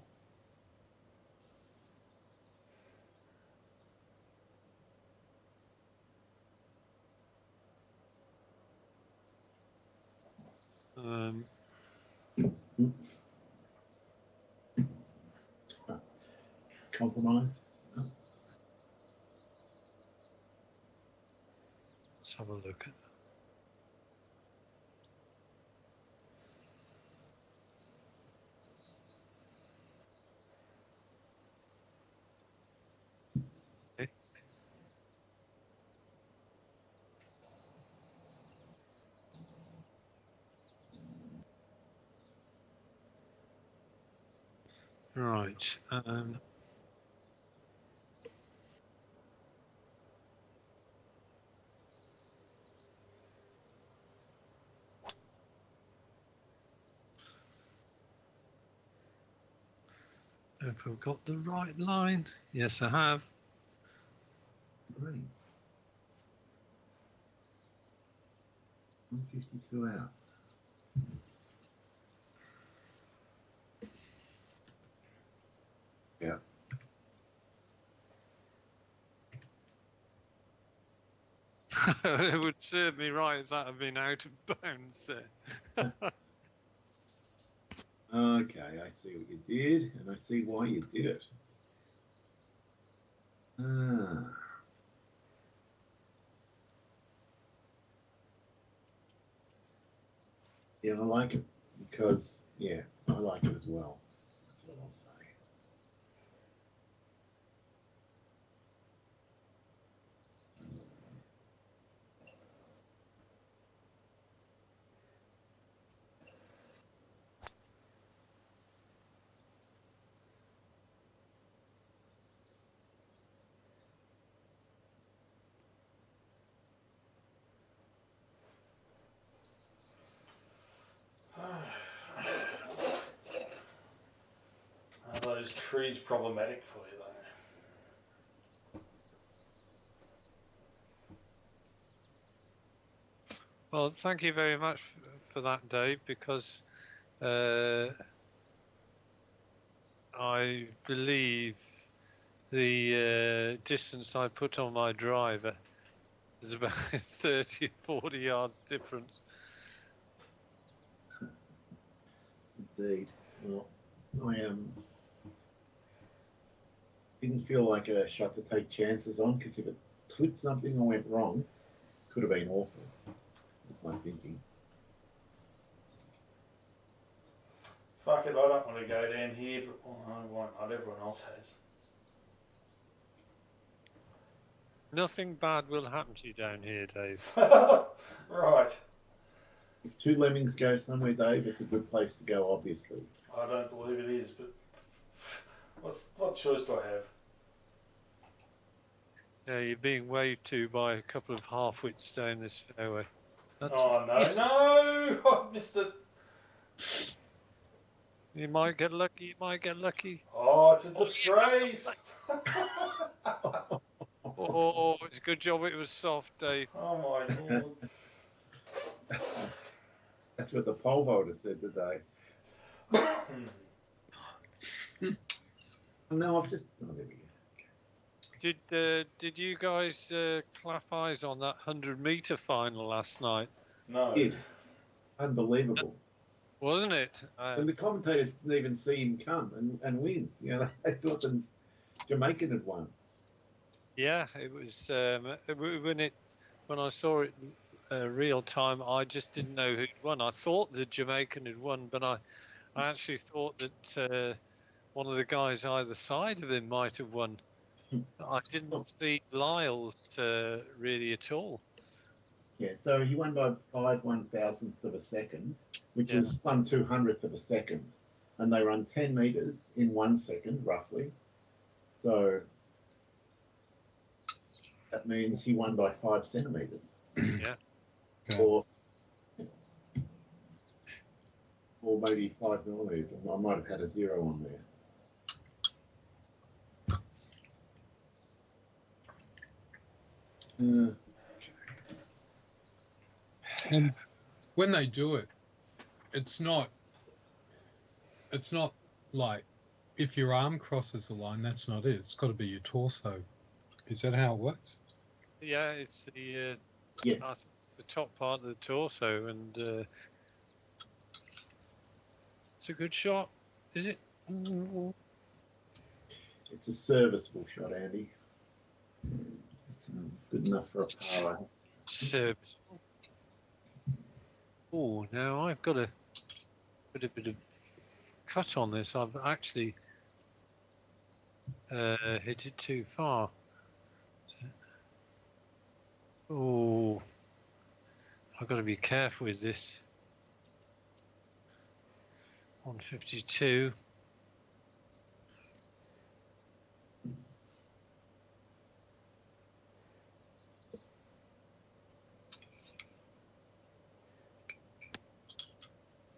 Compromise. Let's have a look at that. Okay. Right. If I've got the right line. Yes, I have. Great. 152 out. Yeah. It would serve me right if that had been out of bounds there. Okay, I see what you did, and I see why you did it. Yeah, I like it because, yeah, I like it as well. That's what I'll say. Are those trees problematic for you, though? Well, thank you very much for that, Dave, because I believe the distance I put on my driver There's about 30, 40 yards difference. Indeed. Well, I didn't feel like a shot to take chances on, because if it clipped something or went wrong, could have been awful. That's my thinking. Fuck it, I don't want to go down here, but I won't. Not everyone else has. Nothing bad will happen to you down here, Dave. Right. If two lemmings go somewhere, Dave, it's a good place to go, obviously. I don't believe it is, but what choice do I have? Yeah, you're being waved to by a couple of half-wits down this fairway. Oh no, Yes. no! I missed it. You might get lucky, you might get lucky. Oh, it's a disgrace. Oh, it's a good job it was soft, Dave. Oh my lord. That's what the pole vaulter said today. No, I've just... Oh, there we go. Did you guys clap eyes on that 100-meter final last night? No. Did. Unbelievable. Wasn't it? And the commentators didn't even see him come and win. You know, they thought the Jamaican had won. Yeah, it was when I saw it real time. I just didn't know who'd won. I thought the Jamaican had won, but I actually thought that one of the guys either side of him might have won. I didn't see Lyle's really at all. Yeah, so he won by 5/1000th of a second, which is 1/200th of a second. And they run 10 metres in 1 second, roughly. So that means he won by 5 centimetres. Yeah. Or maybe 5 millimetres. I might have had a 0 on there. And when they do it, it's not like if your arm crosses the line, that's not it. It's got to be your torso. Is that how it works? Yeah, it's the Yes. the top part of the torso, and it's a good shot, is it? It's a serviceable shot, Andy. It's good enough for a par. Service. Oh, now I've got a bit of cut on this. I've actually hit it too far. Oh, I've got to be careful with this. 152.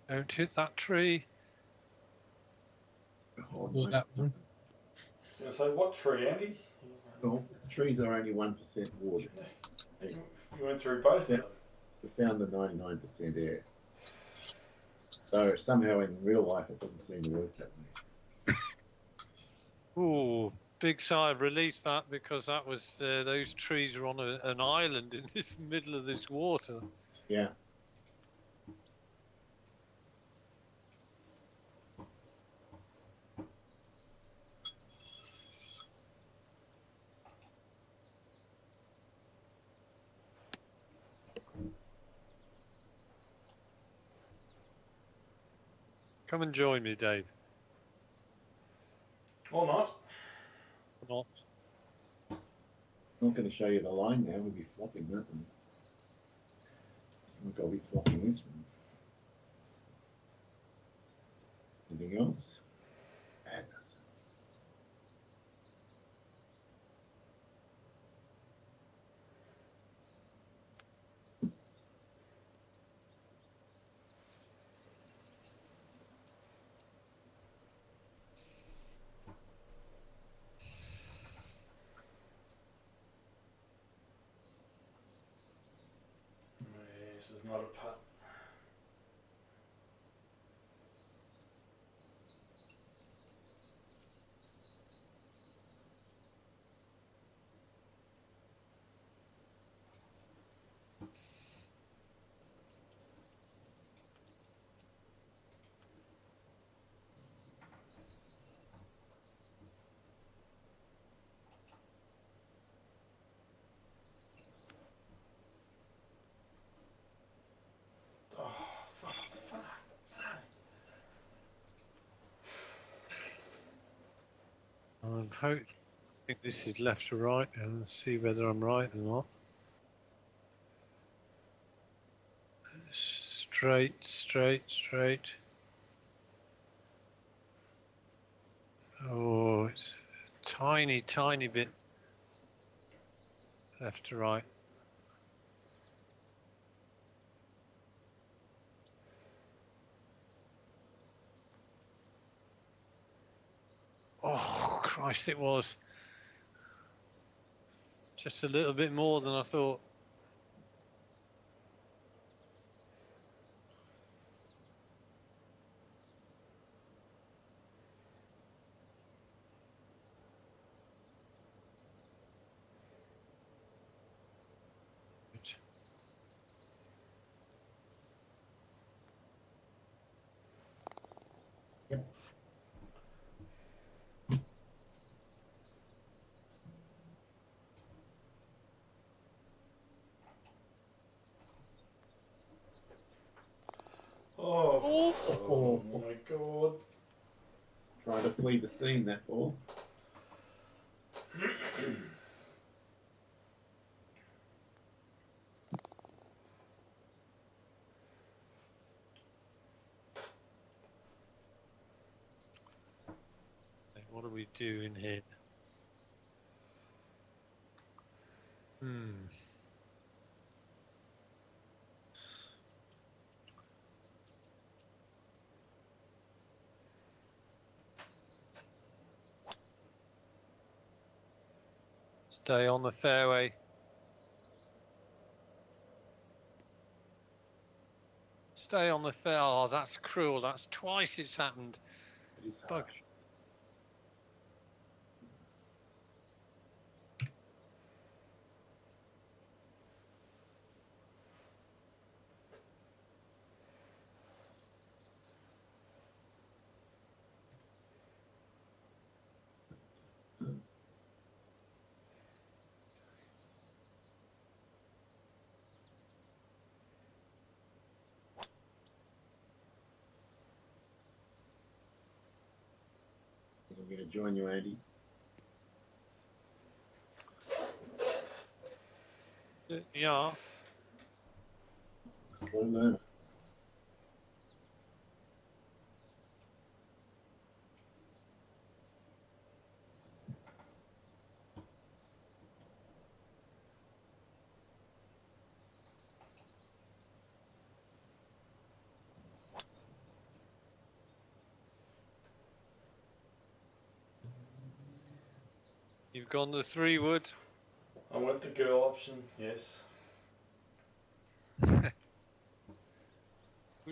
Don't hit that tree. Oh, Well, that one. I was going to say, what tree, Andy? Well, trees are only 1% water. You went through both of them. We found the 99% air. So somehow in real life it doesn't seem to work that way. Oh, big sigh of relief that, because that was those trees are on an island in this middle of this water. Yeah. Come and join me, Dave. Or not. Not. I'm not going to show you the line now. We'll be flopping that one. It's like I'll be flopping this one. Anything else? Madness. This is not a putt. I think this is left to right, and let's see whether I'm right or not. Straight, straight, straight. Oh, it's a tiny, tiny bit left to right. Oh, Christ, it was just a little bit more than I thought. Yep. Oh my God. Trying to flee the scene, that ball. What do we do in here? Stay on the fairway. Stay on the fairway. Oh, that's cruel. That's twice it's happened. It is Bug. hard. I'm going to join you, Andy. Yeah. Slow learner. You've gone the 3-wood. I went the girl option, yes. Would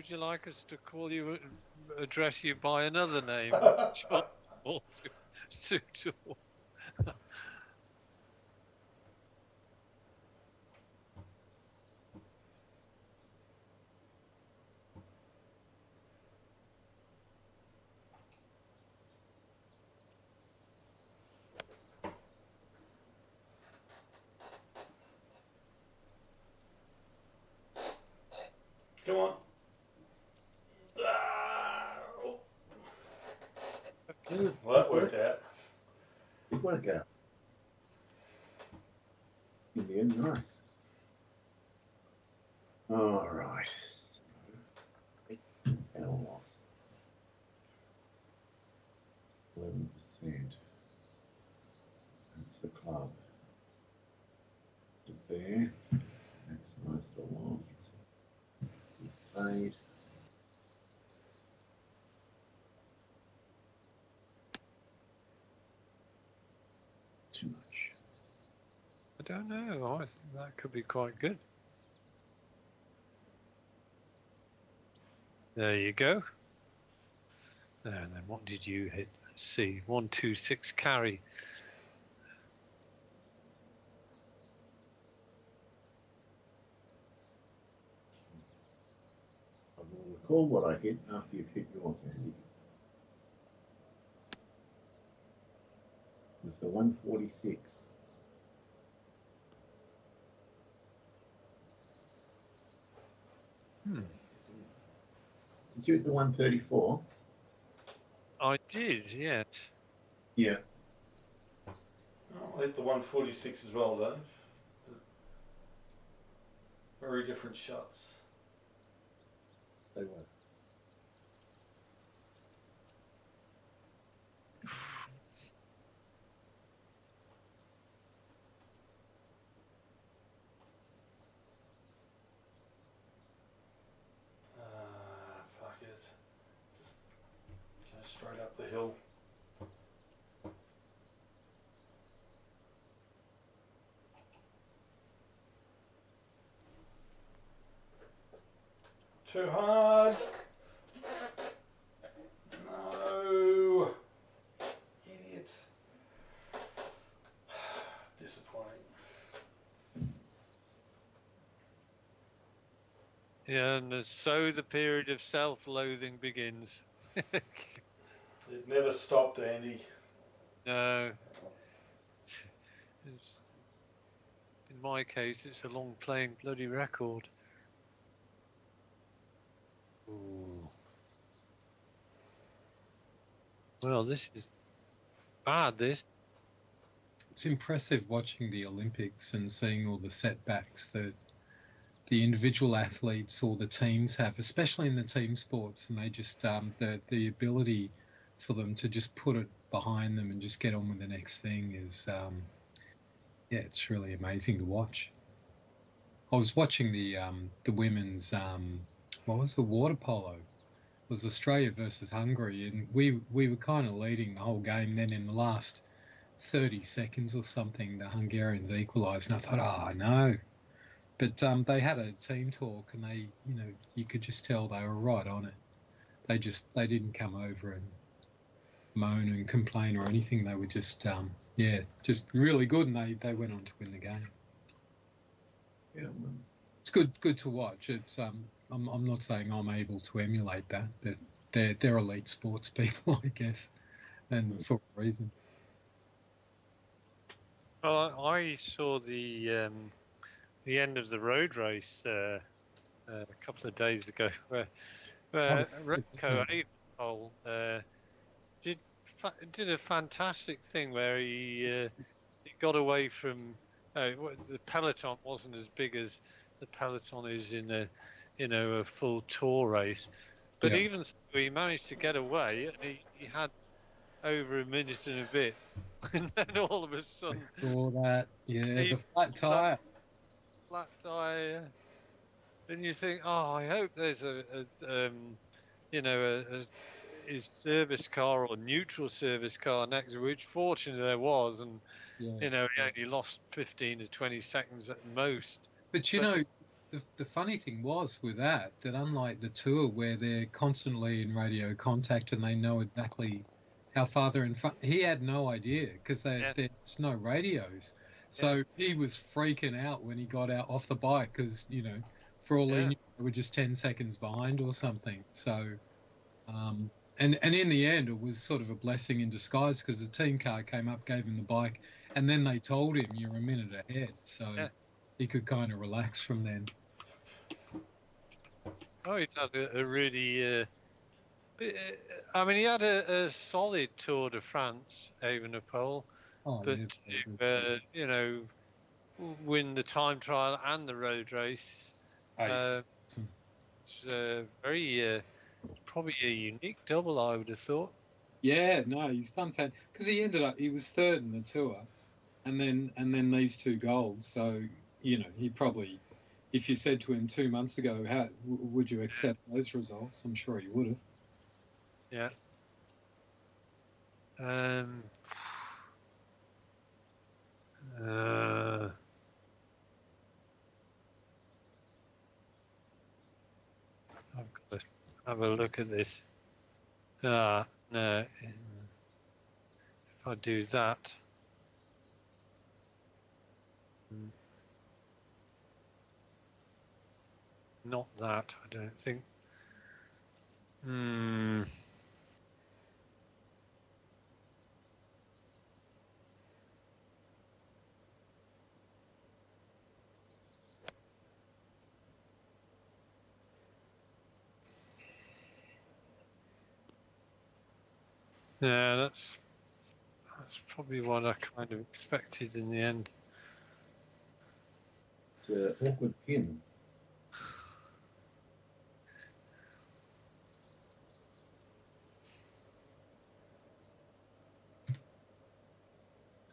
you like us to call you, address you by another name? Sure. More suitable. Come on. Oh. Good. Well, that worked out. Good work out. In the end, nice. All right. So, L loss. 11%. That's the club. There. That's nice. The loft. Fade. Too much. I don't know. That could be quite good. There you go. And then what did you hit? Let's see. 126 carry. I will recall what I hit after you've hit yours, Andy. It was the 146. Did you hit the 134? I did, yes. Yeah. I hit the 146 as well, Dave. Very different shots. They were. Fuck it. Just go straight up the hill. Too hard. No. Idiot. Disappointing. Yeah, and so the period of self-loathing begins. It never stopped, Andy. No. It's, in my case, it's a long playing bloody record. Ooh. Well, this is bad, this. It's impressive watching the Olympics and seeing all the setbacks that the individual athletes or the teams have, especially in the team sports, and they just the ability for them to just put it behind them and just get on with the next thing is yeah, it's really amazing to watch. I was watching the women's what was the water polo? It was Australia versus Hungary, and we were kind of leading the whole game. Then in the last 30 seconds or something, the Hungarians equalised, and I thought, oh no. But they had a team talk, and they, you know, you could just tell they were right on it. They didn't come over and moan and complain or anything. They were just yeah, just really good, and they went on to win the game. Yeah. It's good to watch. It's I'm not saying I'm able to emulate that, but they're elite sports people, I guess, and for a reason. Well, I saw the end of the road race a couple of days ago, where Remco Evenepoel did a fantastic thing where he got away from the peloton wasn't as big as the peloton is in a full tour race, but Yeah. even so, he managed to get away, and he had over a minute and a bit, and then all of a I sudden saw that. Yeah, he the flat tire. flat tire, and you think, oh, I hope there's his service car or neutral service car next, which fortunately there was, and Yeah. he only lost 15 to 20 seconds at most. But you know, the funny thing was with that unlike the tour where they're constantly in radio contact and they know exactly how far they're in front, he had no idea because there's no radios. So he was freaking out when he got out off the bike because, you know, for all he knew, they were just 10 seconds behind or something. So, and in the end, it was sort of a blessing in disguise because the team car came up, gave him the bike, and then they told him you're a minute ahead. So he could kind of relax from then. Oh, he's had a really, I mean, he had a solid Tour de France, Evenepoel, but you know, win the time trial and the road race. It's very probably a unique double, I would have thought. Yeah, no, he's done fantastic because he was third in the tour, and then these two golds. So you know, he probably, if you said to him 2 months ago, how would you accept those results? I'm sure he would have. Yeah. I've got to have a look at this. No. If I do that. Not that, I don't think. Yeah, that's That's probably what I kind of expected in the end. It's an awkward pin. It's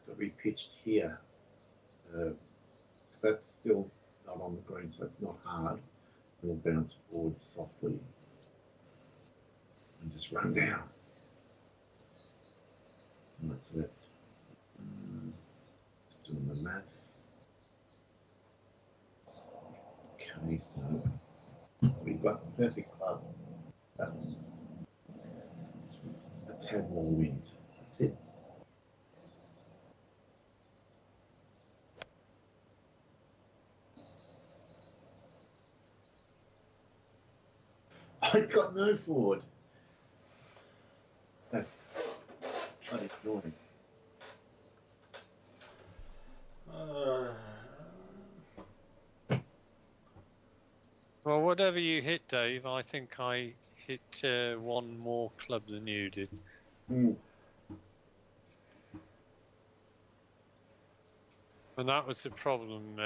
got to be pitched here. That's still not on the green, so it's not hard. It'll bounce forward softly and just run down. Right, so that's just doing the math. Okay, so we've got the perfect club. A tad more wind. That's it. I've got no forward. That's bloody annoying. Well, whatever you hit, Dave, I think I hit one more club than you did. Mm. And that was the problem.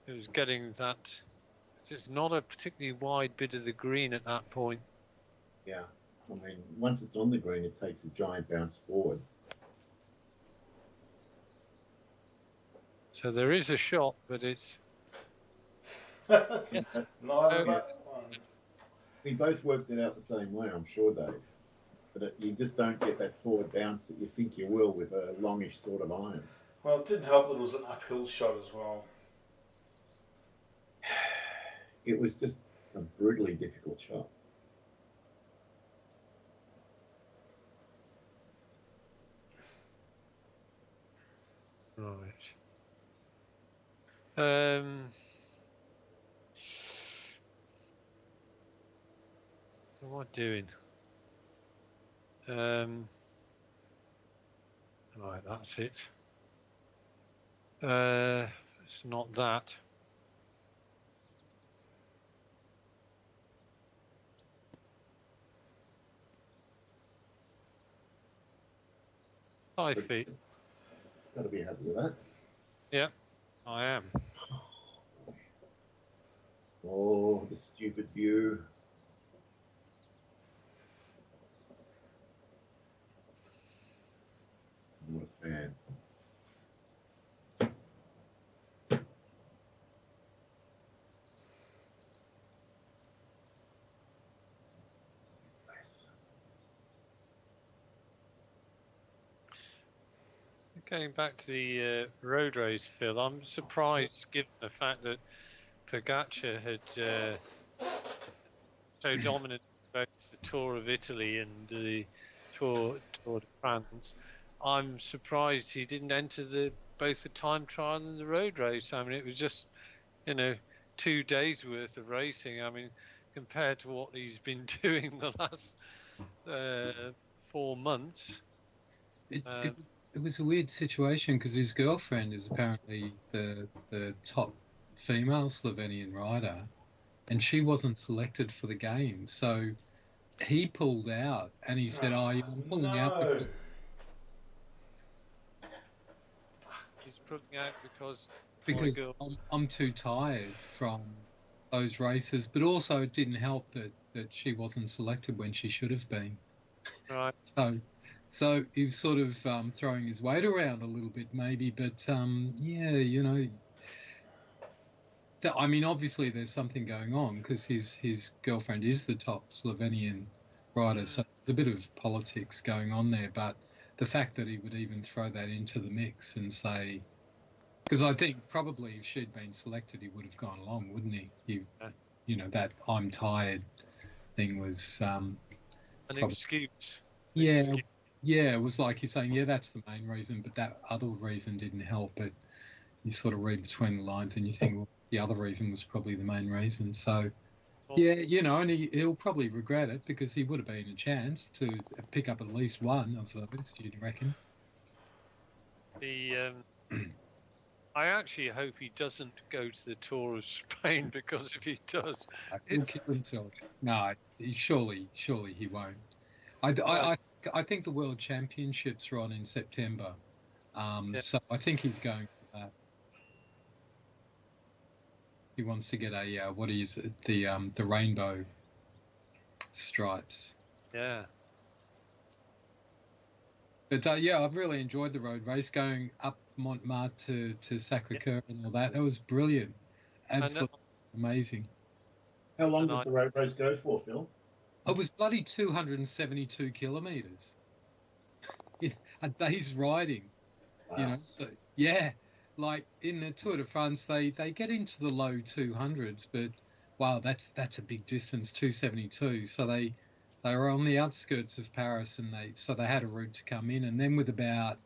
It was getting that. It's not a particularly wide bit of the green at that point. Yeah, I mean, once it's on the green, it takes a giant bounce forward. So there is a shot, but it's. Yes. Neither Oh, that yes. one. We both worked it out the same way, I'm sure, Dave. But you just don't get that forward bounce that you think you will with a longish sort of iron. Well, it didn't help that it was an uphill shot as well. It was just a brutally difficult shot. Right. What am I doing? Right, that's it. It's not that. Five feet. Got to be happy with that. Yeah, I am. Oh, the stupid view. Not a fan. Nice. Going back to the road race, Phil, I'm surprised given the fact that Pogacar had so dominant both the Tour of Italy and the Tour de France. I'm surprised he didn't enter both the time trial and the road race. I mean, it was just 2 days worth of racing. I mean, compared to what he's been doing the last 4 months. It was a weird situation because his girlfriend is apparently the top female Slovenian rider, and she wasn't selected for the game. So he pulled out, and he said, "Oh, I'm pulling out because he's pulling out because I'm too tired from those races." But also, it didn't help that she wasn't selected when she should have been. Right. So he was sort of throwing his weight around a little bit, maybe. But yeah, I mean, obviously there's something going on because his girlfriend is the top Slovenian rider, so there's a bit of politics going on there. But the fact that he would even throw that into the mix and say, because I think probably if she'd been selected, he would have gone along, wouldn't he? That "I'm tired" thing was an excuse. Yeah, it was like you're saying, yeah, that's the main reason, but that other reason didn't help. But you sort of read between the lines and you think, well, the other reason was probably the main reason. So, yeah, and he'll probably regret it because he would have been a chance to pick up at least one of those, you'd reckon. I actually hope he doesn't go to the Tour of Spain because if he does, He'll kill himself. No, surely he won't. I think think the World Championships are on in September. Yeah. So I think he's going for that. He wants to get a what is it? The rainbow stripes. Yeah. But yeah, I've really enjoyed the road race going up Montmartre to Sacre-Cœur and all that. That was brilliant, absolutely amazing. How long does the road race go for, Phil? It was bloody 272 kilometres. A day's riding, Wow. you know. So yeah, like in the Tour de France, they get into the low 200s, but wow, that's a big distance, 272. So they were on the outskirts of Paris, and they had a route to come in, and then with about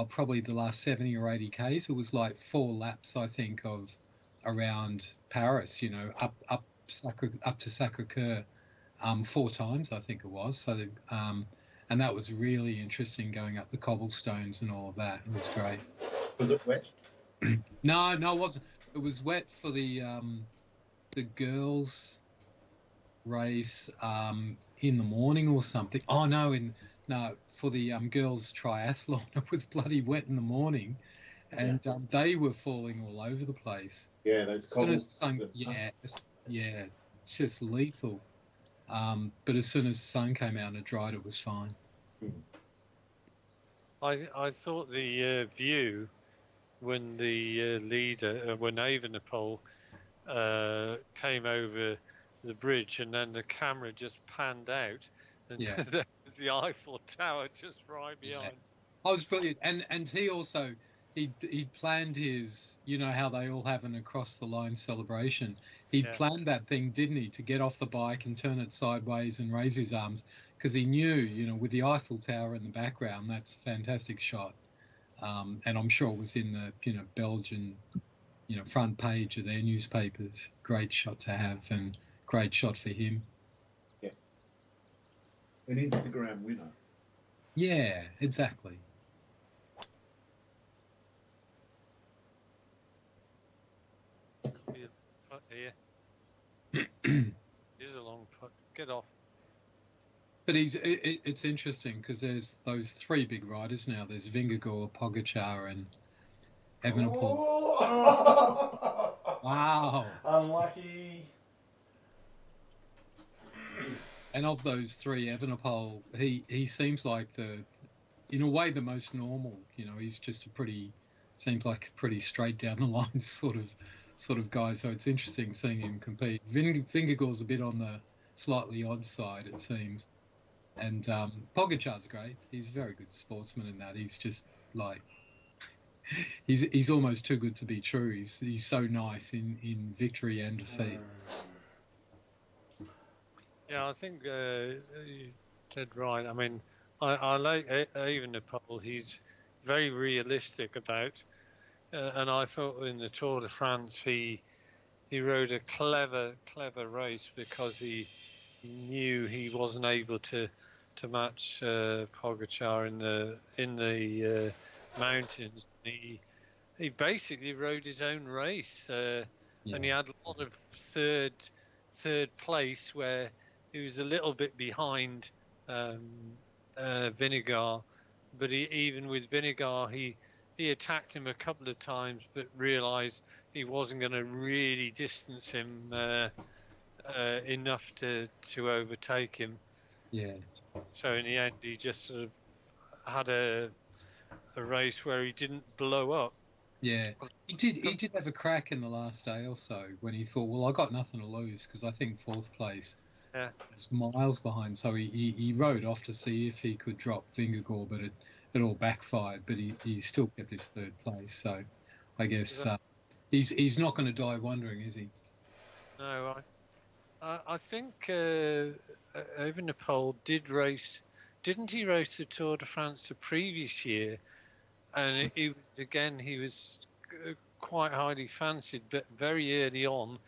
probably the last 70 or 80 k's, it was like 4 laps, I think, of around Paris, you know, up to Sacre-Cœur, 4 times, I think it was. So and that was really interesting, going up the cobblestones and all of that. It was great. Was it wet? No, it wasn't. It was wet for the girls' race in the morning or something. Oh no, for the girls' triathlon, it was bloody wet in the morning, and they were falling all over the place. Yeah, those As soon as cobbles. the sun, yeah, just lethal. But as soon as the sun came out and it dried, it was fine. I thought the view when the leader, when Evenepoel came over the bridge, and then the camera just panned out, and there was the Eiffel Tower just right behind. I was brilliant, and he also he planned his, you know how they all have an across the line celebration. He planned that thing, didn't he, to get off the bike and turn it sideways and raise his arms, because he knew, you know, with the Eiffel Tower in the background, that's a fantastic shot. And I'm sure it was in the, you know, Belgian, you know, front page of their newspapers. Great shot to have, and great shot for him. Yeah. An Instagram winner. Yeah, exactly. Here's a long putt. Get off. But it's interesting because there's those 3 big riders now. There's Vingegaard, Pogačar, and Evenepoel. Oh. Wow. Unlucky. And of those 3, Evenepoel, he seems like in a way, the most normal. You know, he's just seems like pretty straight down the line sort of guy. So it's interesting seeing him compete. Vingegaard's a bit on the slightly odd side, it seems. And Pogačar's great. He's a very good sportsman in that. He's just like, he's almost too good to be true. He's so nice in victory and defeat. Yeah, I think you did right. I mean, I like Evenepoel. He's very realistic about, and I thought in the Tour de France he rode a clever race, because he knew he wasn't able to match Pogačar in the mountains. He basically rode his own race, and he had a lot of third place where he was a little bit behind Vingegaard, but even with Vingegaard, he attacked him a couple of times, but realised he wasn't going to really distance him enough to overtake him. Yeah. So in the end, he just sort of had a race where he didn't blow up. Yeah, he did have a crack in the last day or so when he thought, well, I got nothing to lose, because I think 4th place is miles behind. So he rode off to see if he could drop Vingegaard, but it all backfired. But he still kept his 3rd place. So I guess he's not going to die wondering, is he? No, I think Evenepoel didn't he race the Tour de France the previous year? And he was quite highly fancied, but very early on,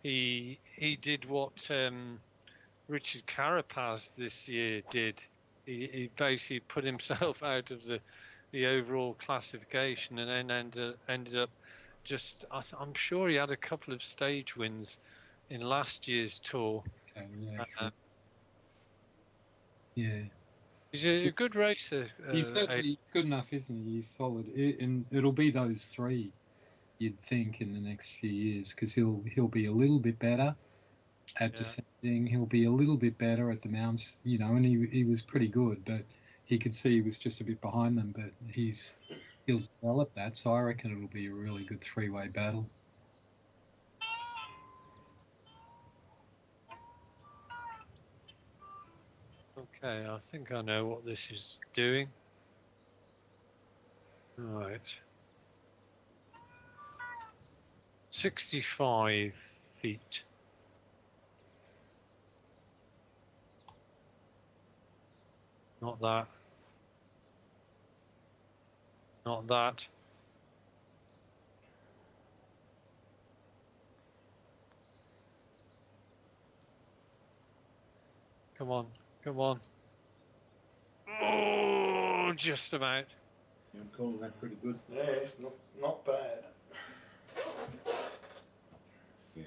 he did what Richard Carapaz this year did. He basically put himself out of the overall classification, and then ended up just. I'm sure he had a couple of stage wins in last year's Tour. Okay, yeah. Yeah. He's a good racer. He's certainly good enough, isn't he? He's solid, and it'll be those three, you'd think, in the next few years, because he'll be a little bit better at Yeah. descending. He'll be a little bit better at the mounts, and he was pretty good, but he could see he was just a bit behind them. But he'll develop that, so I reckon it'll be a really good three-way battle. Okay, I think I know what this is doing. Right. 65 feet. Not that. Not that. Come on, come on. Oh, just about. Yeah, I'm calling that pretty good. Yeah, not bad. Yeah.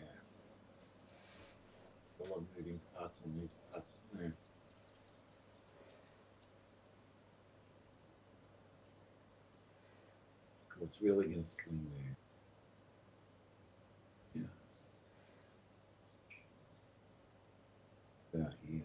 A lot of moving parts on these parts. Yeah. Cool, it's really going to sling there. Yeah. About here.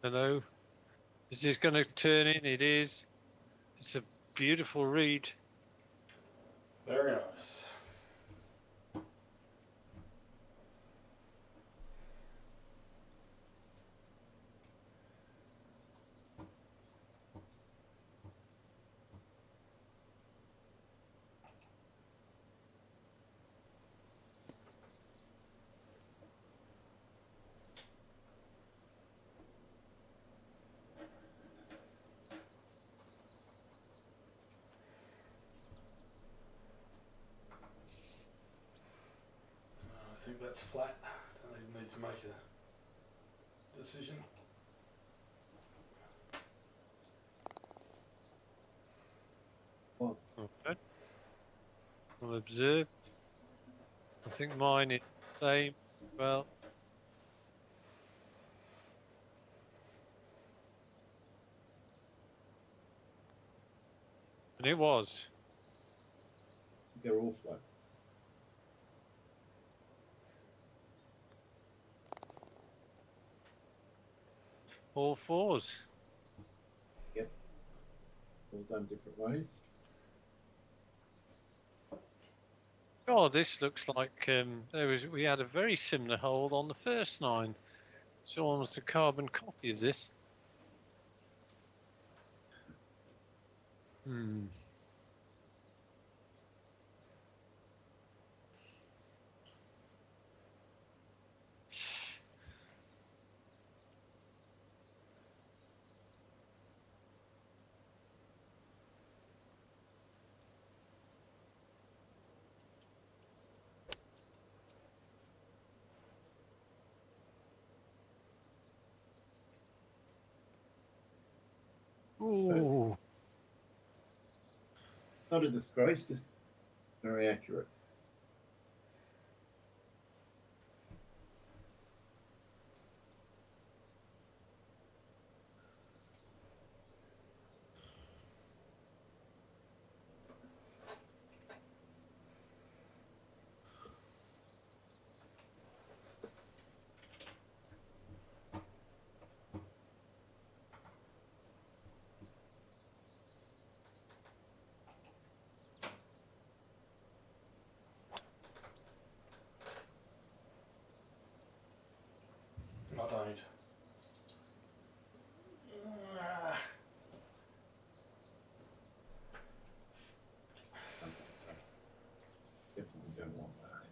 Hello. Is this going to turn in? It is. It's a beautiful read. Very nice. I think that's flat. Don't even need to make a decision. What's Okay. We'll observe. I think mine is the same. Well, and it was. they're all flat. All fours. All done different ways. Oh, this looks like we had a very similar hole on the first 9. It's almost a carbon copy of this. Hmm. Ooh. Not a disgrace, just very accurate. I don't. Ah. Definitely don't want that.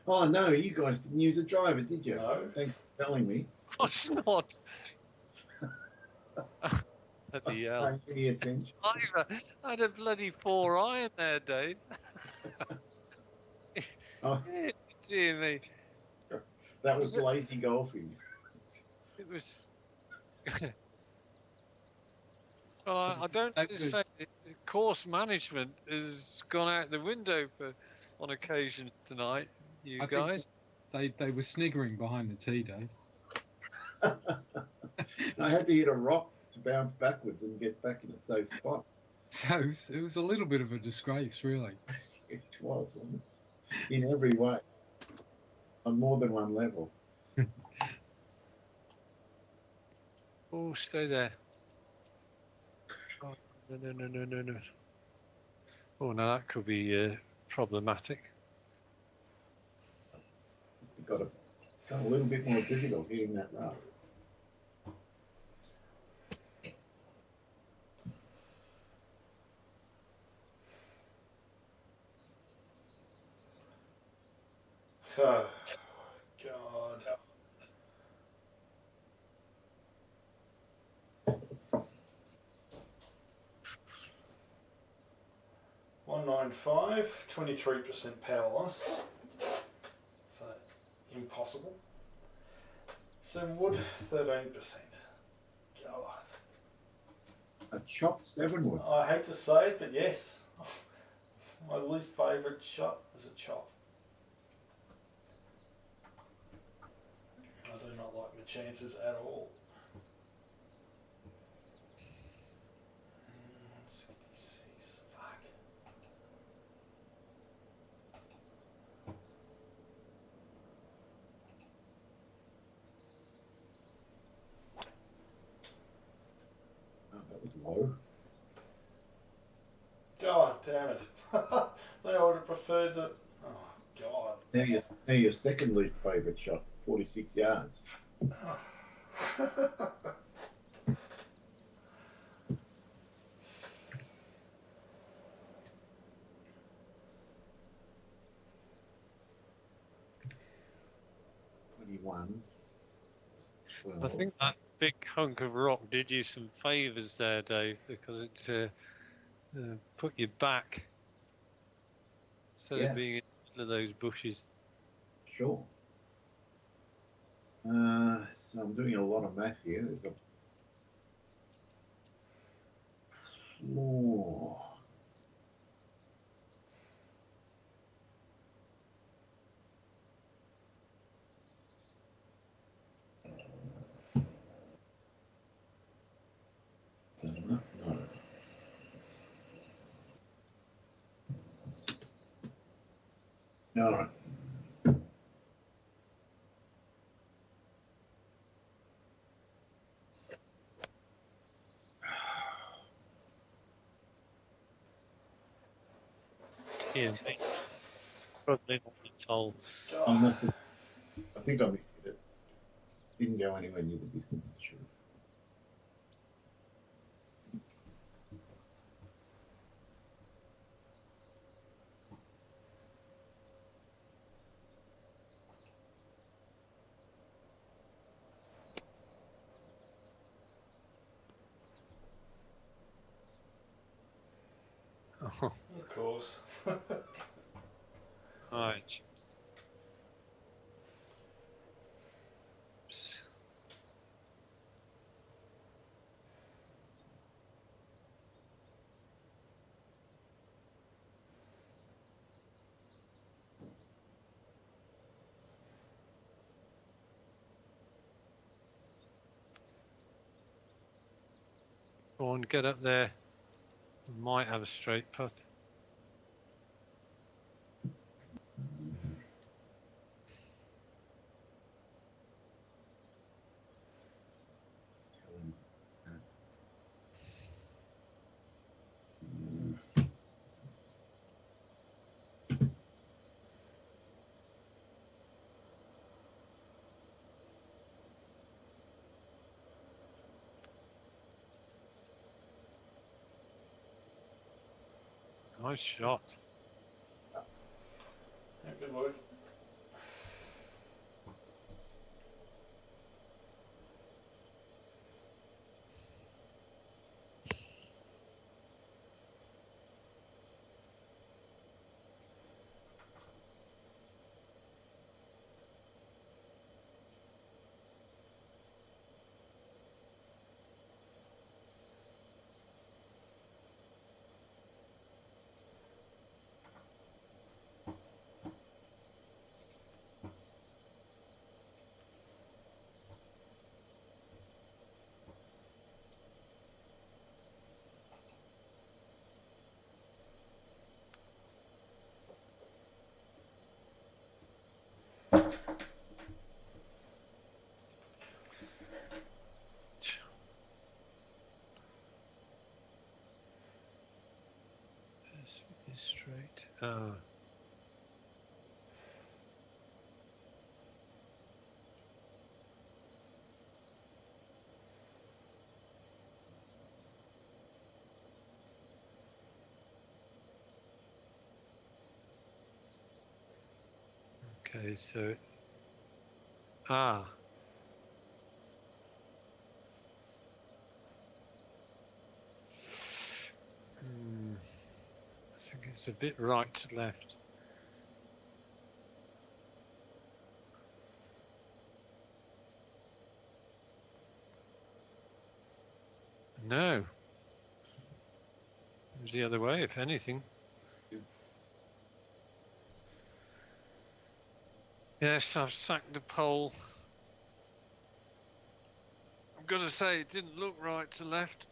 Oh no, you guys didn't use a driver, did you? No. Thanks for telling me. What's not? Bloody Wasn't hell. paying any attention. I had a bloody 4-iron there, Dave. Oh, Dear me. that was lazy golfing. It was. Well, I don't That just was- say this. Course management has gone out the window on occasions tonight. You I think guys. they were sniggering behind the tee, Dave. I had to hit a rock to bounce backwards and get back in a safe spot. So it was a little bit of a disgrace, really. It was, wasn't it? In every way, on more than one level. Oh, stay there. Oh, no. Oh, no, that could be problematic. It got a little bit more difficult hitting that rough. Oh, God. $195, 23% power loss. So impossible. 7 wood, 13%. God. A chopped 7 wood. I hate to say it, but yes. My least favourite shot is a chop. I do not like my chances at all. 66, fuck. Oh, that was low. God damn it. They would have preferred the. Oh, God. Now your second least favourite shot, 46 yards. $21. I think that big hunk of rock did you some favours there, Dave, because it put you back instead of being in the middle of those bushes. Sure. So I'm doing a lot of math here. There's a floor. Is that enough? No. All right. Yeah, probably not the toll. I think I missed it. Didn't go anywhere near the distance it should have. Oh, Of course. right. Go on, get up there. Might have a straight putt. Nice shot. Yeah, good work. Oh. Okay, so ah. I think it's a bit right to left. No. It was the other way, if anything. Yes, I've sacked the pole. I've got to say, it didn't look right to left.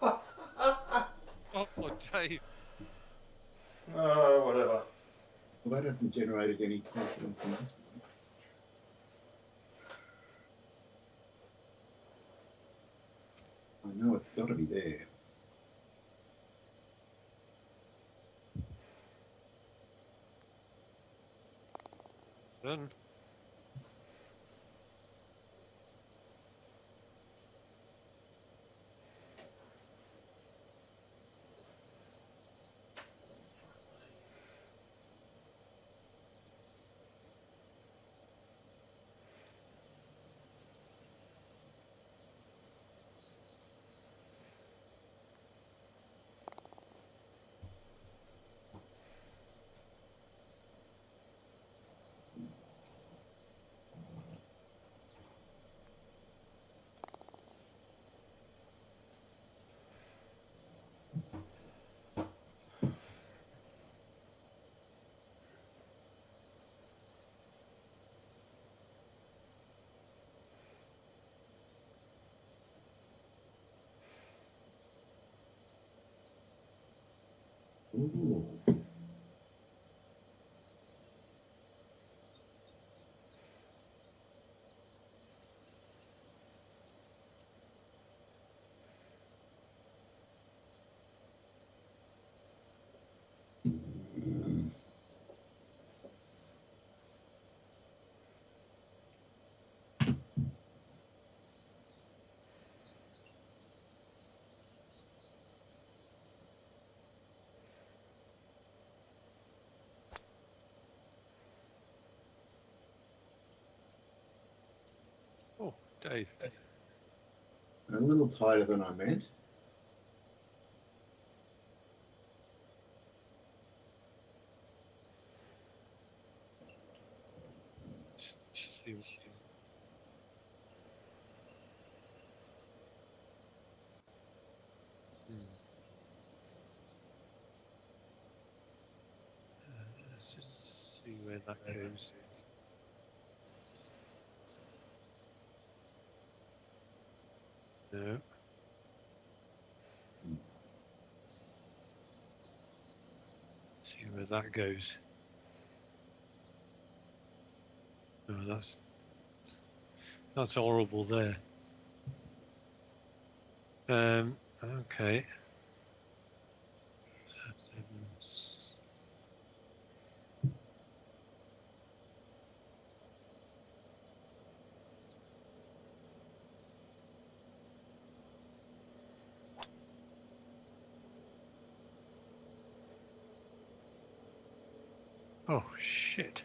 Oh, Dave. Oh, whatever. Well, that hasn't generated any confidence in this one. I know it's got to be there. Done. Ooh. Oh, Dave. A little tighter than I meant. See. Let's just see where that goes. No. See where that goes. No, that's horrible there. Okay. Oh shit.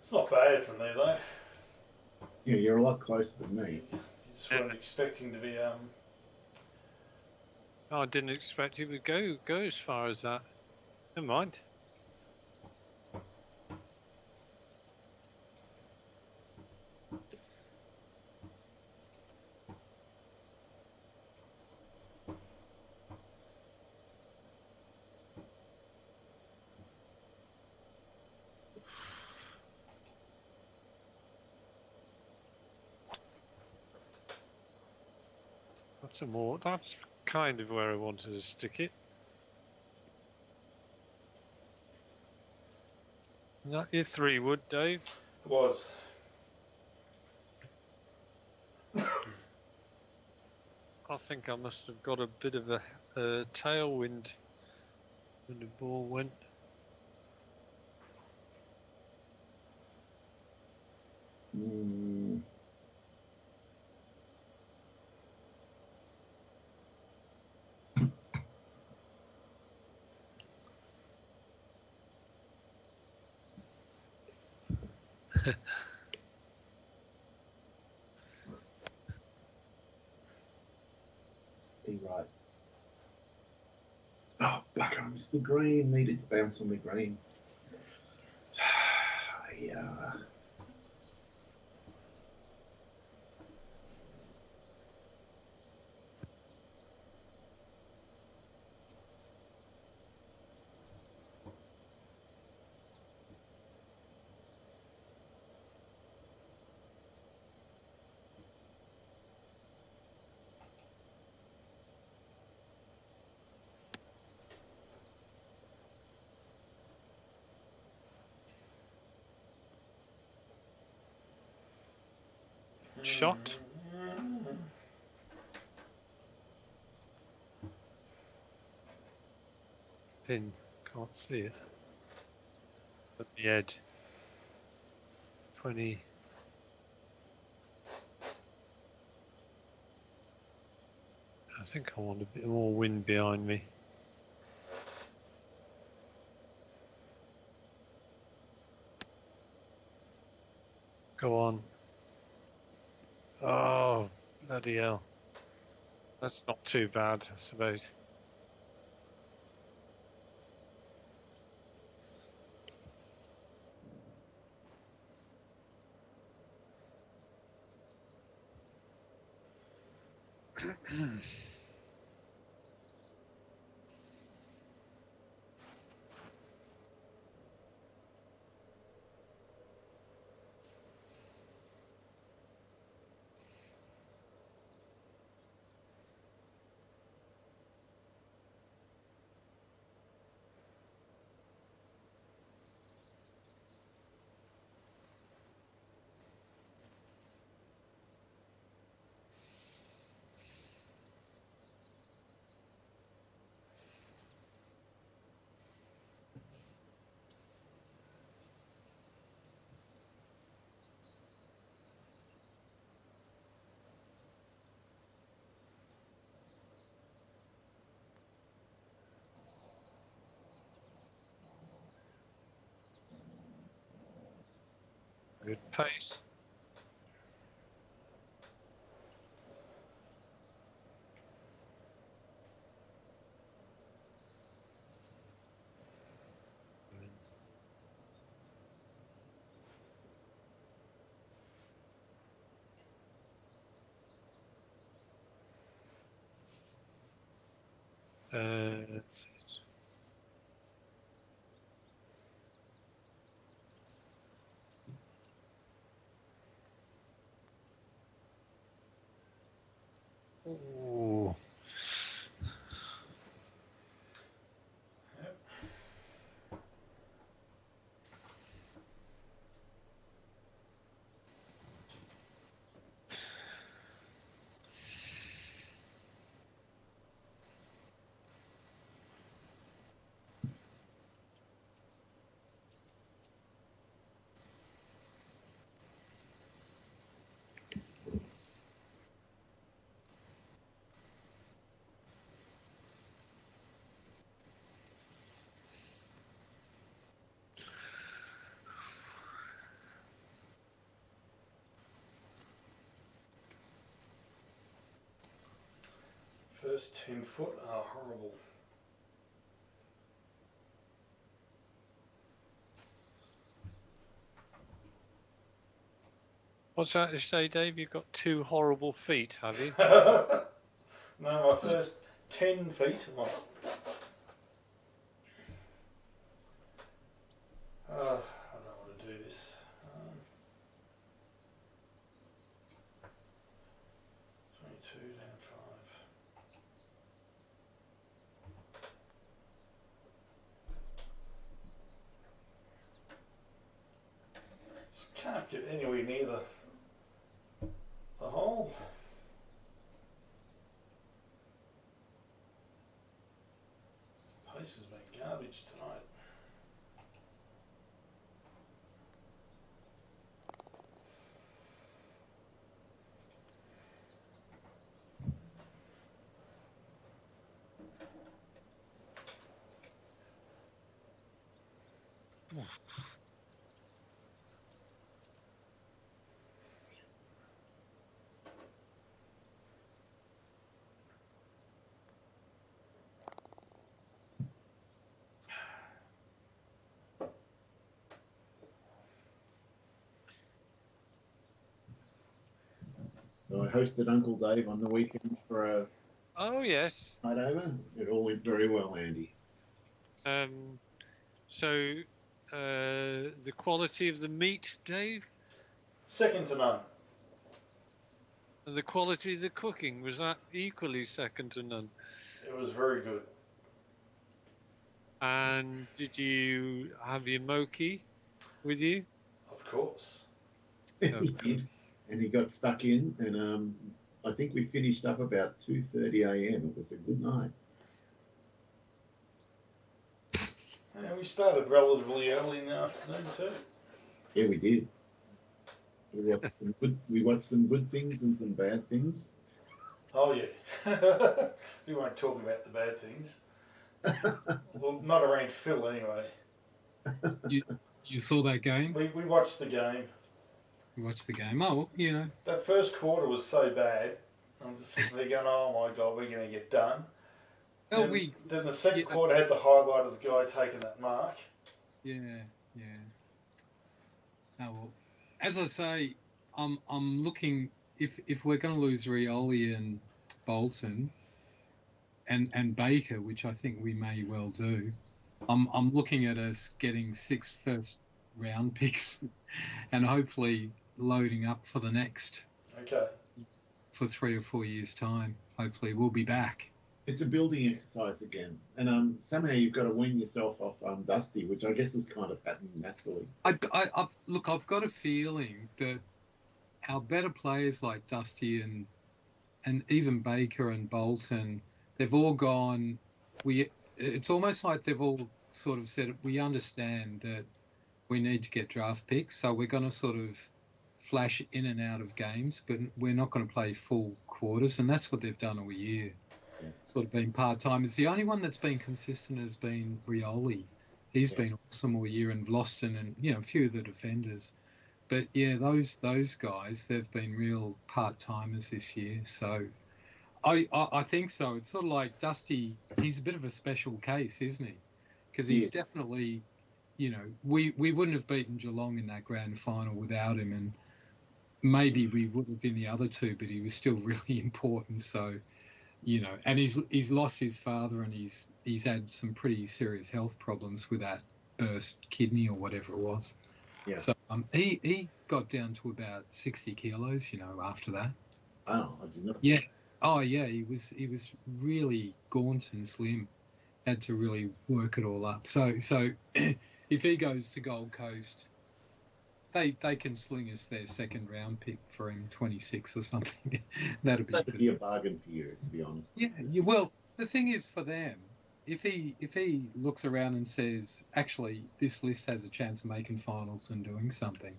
It's not bad from there though. Yeah, you're a lot closer than me. You just weren't expecting to be Oh, I didn't expect it would go as far as that. Never mind. That's kind of where I wanted to stick it. Is that your 3 wood, Dave? was. I think I must have got a bit of a tailwind when the ball went. Mm. Be right. Oh, bugger, I missed the green. Needed to bounce on the green. Yeah. Shot. Pin. Can't see it. At the edge. 20. I think I want a bit more wind behind me. Go on. Oh, bloody hell. That's not too bad, I suppose. Good pace. Uh, ooh. First 10 foot are horrible. What's that to say, Dave? You've got 2 horrible feet, have you? No, my first 10 feet. I don't want to do this. 22 down 5. Just can't get anywhere near the hole. This has been garbage tonight. So I hosted Uncle Dave on the weekend for a Oh yes. night over. It all went very well, Andy. So the quality of the meat, Dave, Second to none. and the quality of the cooking, was that equally second to none? It was very good. And did you have your moki with you? Of course. He did, and he got stuck in, and I think we finished up about 2:30 a.m. It was a good night. And we started relatively early in the afternoon too. Yeah, we did. We watched some good things and some bad things. Oh yeah. We won't talk about the bad things. Well, not around Phil anyway. You saw that game? We watched the game. You watched the game? Oh, well, you know. That first quarter was so bad. I'm just sitting there going, oh my God, we're going to get done. Oh, Then the second quarter had the highlight of the guy taking that mark. Yeah. Oh well, as I say, I'm looking if we're going to lose Rioli and Bolton and Baker, which I think we may well do. I'm looking at us getting 6 first round picks and hopefully loading up for the next. Okay. For 3 or 4 years' time. Hopefully we'll be back. It's a building exercise again, and somehow you've got to wean yourself off Dusty, which I guess is kind of happening naturally. I've got a feeling that our better players like Dusty and even Baker and Bolton, they've all gone. It's almost like they've all sort of said, we understand that we need to get draft picks, so we're going to sort of flash in and out of games, but we're not going to play full quarters, and that's what they've done all year. Yeah. Sort of been part-timers. The only one that's been consistent has been Rioli. He's been awesome all year, and Vlosten and a few of the defenders. But yeah, those guys, they've been real part-timers this year. So I think so. It's sort of like Dusty. He's a bit of a special case, isn't he? Because he's definitely, we wouldn't have beaten Geelong in that grand final without him, and maybe we would have in the other two, but he was still really important. So, and he's lost his father, and he's had some pretty serious health problems with that burst kidney or whatever it was. Yeah. So he got down to about 60 kilos, after that. Wow, I did not. Yeah. Oh yeah, he was really gaunt and slim. Had to really work it all up. So if he goes to Gold Coast, they can sling us their second round pick for him, 26 or something. That'd be a bargain for you, to be honest. Yeah. Well, the thing is for them, if he looks around and says, actually, this list has a chance of making finals and doing something,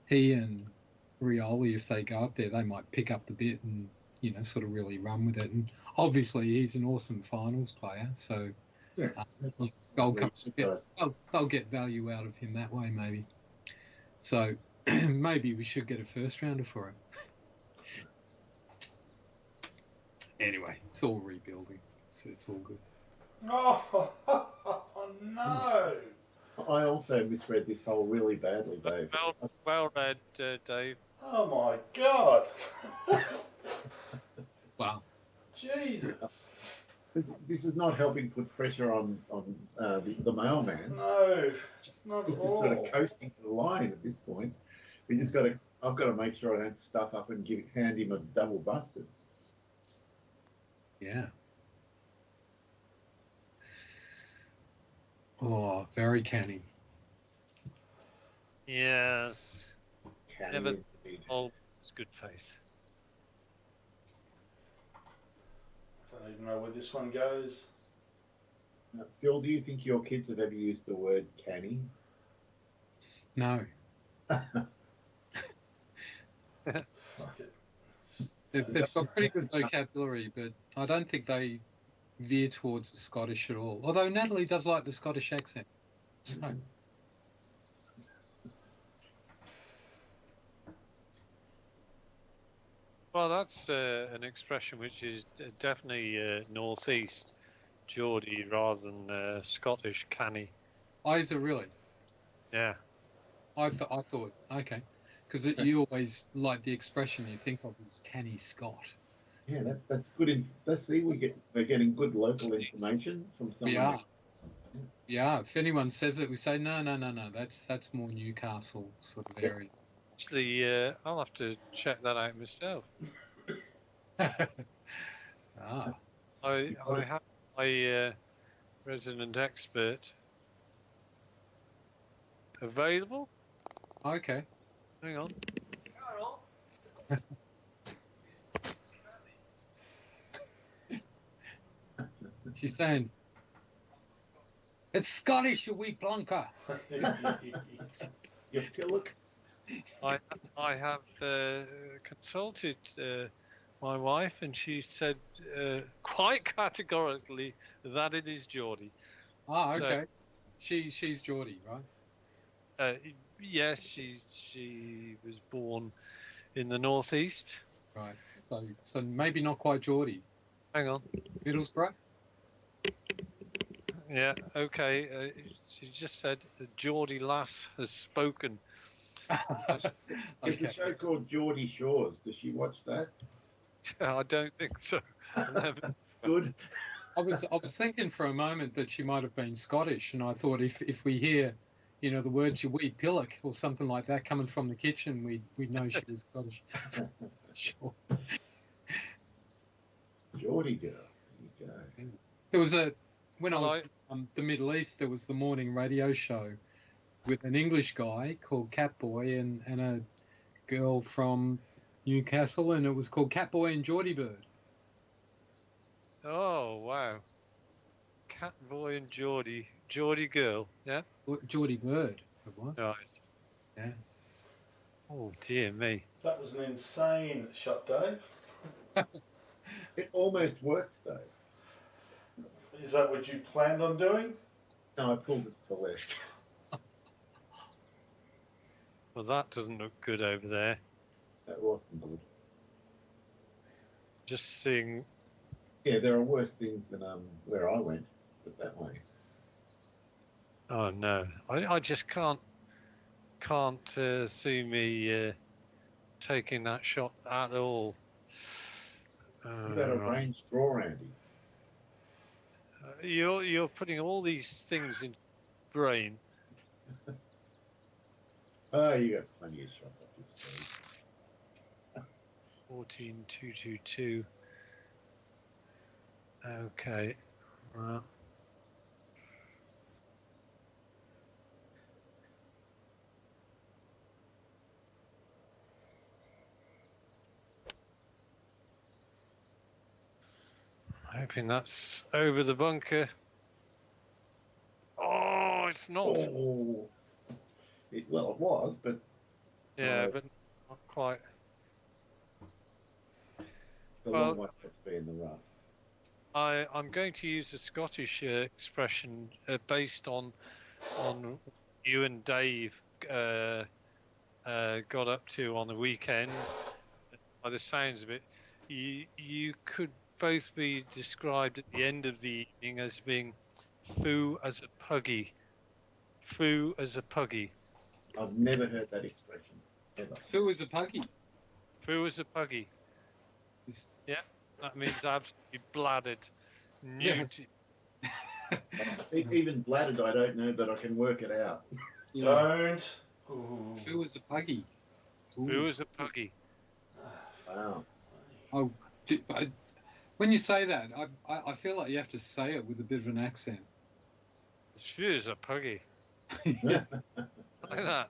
he and Rioli, if they go up there, they might pick up the bit and sort of really run with it. And obviously, he's an awesome finals player, so Gold Coast, they'll get value out of him that way, maybe. So maybe we should get a first rounder for him. Anyway, it's all rebuilding, so it's all good. Oh, no! I also misread this whole really badly, Dave. Well read, Dave. Oh my God! Wow. Jesus. This is not helping put pressure on the mailman. No, it's not He's at just all. sort of coasting to the line at this point. I've got to make sure I don't stuff up and hand him a double busted. Yeah. Oh, very canny. Yes. Never Indeed. all it's good face. I don't even know where this one goes. Phil, do you think your kids have ever used the word canny? No, Fuck it. they've got pretty good vocabulary, but I don't think they veer towards the Scottish at all. Although Natalie does like the Scottish accent. So, Well, that's an expression which is definitely northeast Geordie rather than Scottish canny. oh, is it really? Yeah. I thought, okay. Because you always like the expression you think of as canny Scott. Yeah, that's good. Let's see, we're getting good local information from someone. Yeah. Yeah, if anyone says it, we say, no, that's more Newcastle sort of area. Actually, I'll have to check that out myself. Ah, I have my resident expert available. okay. Hang on. She's saying, it's Scottish, you wee plonker. You look. I have consulted my wife, and she said quite categorically that it is Geordie. Ah, So- okay. She's Geordie, right? Yes, she was born in the northeast. Right. So maybe not quite Geordie. Hang on. Middlesbrough? Yeah. Okay. She just said Geordie lass has spoken. There's a Okay. show called Geordie Shores. Does she watch that? I don't think so. Good. I was thinking for a moment that she might have been Scottish, and I thought if we hear, the words "you wee pillock" or something like that coming from the kitchen, we'd know she was Scottish. Sure. Geordie girl. There you go. There was when I Hello. was in the Middle East, there was the morning radio show with an English guy called Catboy and a girl from Newcastle, and it was called Catboy and Geordie Bird. Oh wow. Cat boy and Geordie girl. Yeah. Geordie Bird, it was. Right. Yeah. Oh dear me. That was an insane shot, Dave. It almost worked though. Is that what you planned on doing? No, I pulled it to the left. Well, that doesn't look good over there. That wasn't good. Just seeing. Yeah, there are worse things than where I went, but that way. Oh no, I just can't see me taking that shot at all. You got a Right. range draw, Andy. You're putting all these things in brain. Oh, you got plenty of shots up your sleeve. 14222. Okay. Right. Hoping that's over the bunker. Oh, it's not. Oh, it was, but Yeah, no. but not quite. it's a Well- long way to be in the rough. I'm going to use a Scottish expression based on you and Dave got up to on the weekend. By the sounds of it, you could both be described at the end of the evening as being foo as a puggy. Foo as a puggy. I've never heard that expression ever. Phil was a puggy. Foo as a puggy. Is- Yeah, that means absolutely bladdered. Yeah. Newt. Even bladdered, I don't know, but I can work it out. Yeah. Don't. Ooh. Phil was a puggy. Ooh. Foo as a puggy. Wow. Oh, when you say that, I feel like you have to say it with a bit of an accent. Foo as a puggy. I Like that.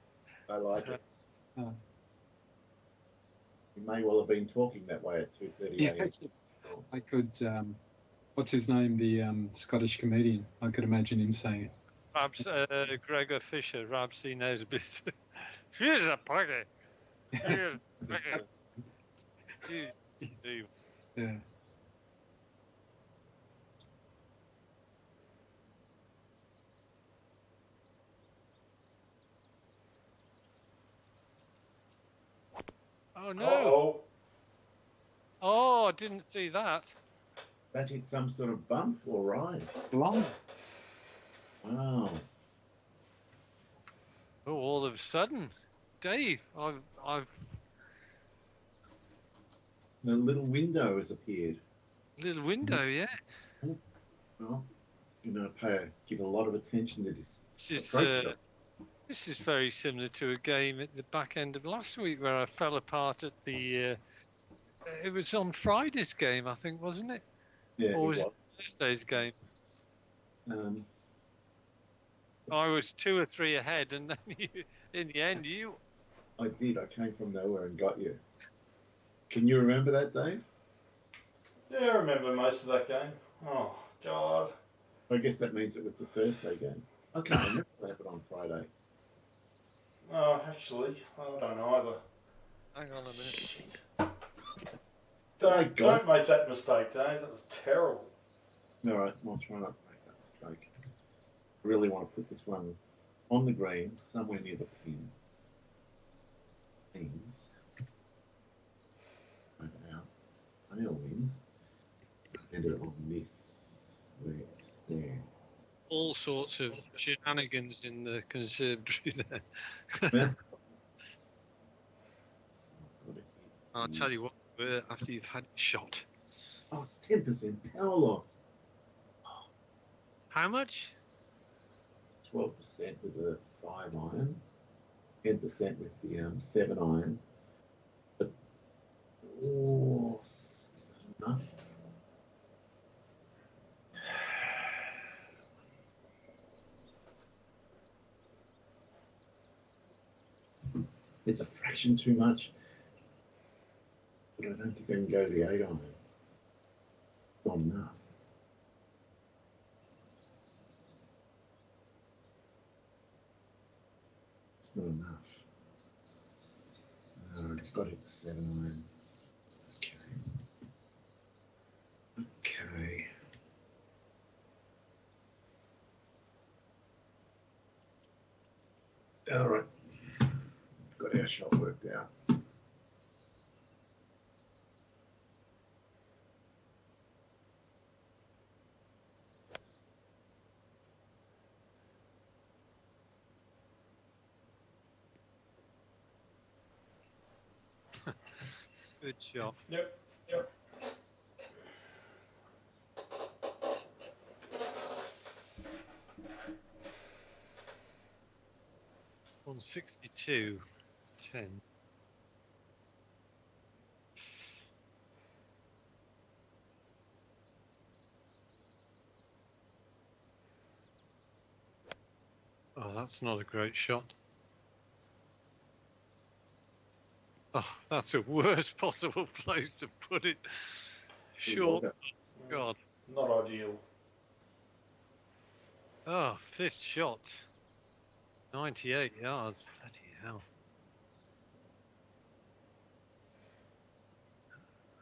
like it. Oh. You may well have been talking that way at 2:30 Yeah, a.m. I could. What's his name? The Scottish comedian. I could imagine him saying it. Perhaps Gregor Fisher, perhaps he knows a bit. She's a puggy. She's a puggy. Yeah. Oh no! Uh-oh. Oh, I didn't see that. That hit some sort of bump or rise. Long. Wow. Oh, all of a sudden, Dave, I've The little window has appeared. little window, yeah. Well, give a lot of attention to this. This is very similar to a game at the back end of last week where I fell apart at the. It was on Friday's game, I think, wasn't it? Yeah, Or it was was. it Thursday's game? I I was 2 or 3 ahead, and then in the end, you. did. I came from nowhere and got you. Can you remember that, Dave? Yeah, I remember most of that game. Oh, God. I guess that means it was the Thursday game. I can't remember what happened on Friday. Oh, actually, I don't know either. Hang on a minute. Shit. My Don't God. make that mistake, Dave. That was terrible. All right, I'll try not to make that mistake. I really want to put this one on the green, somewhere near the pin. Pins. Over out. Nail wins. And it on this. There. All sorts of shenanigans in the conservatory there. Yeah. I'll tell you what, after you've had it shot. Oh, it's 10% power loss. How much? 12% with the 5 iron, 10% with the 7 iron. But, is that enough? It's a fraction too much. But I don't think I can go to the 8 iron. Not enough. It's not enough. No, I've got to hit the 7 iron. Okay. All right. Got our shot worked out. Good shot. Yep. 162, 10. Oh, that's not a great shot. Oh, that's the worst possible place to put it. Short. God. Not ideal. Oh, 5th shot. 98 yards. Bloody hell.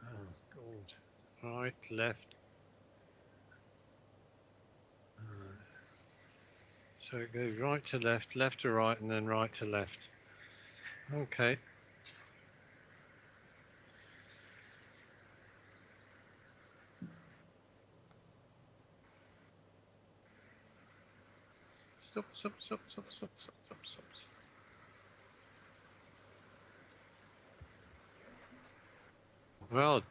Oh, God. Right, left. So it goes right to left, left to right, and then right to left. Okay. Stop. Well,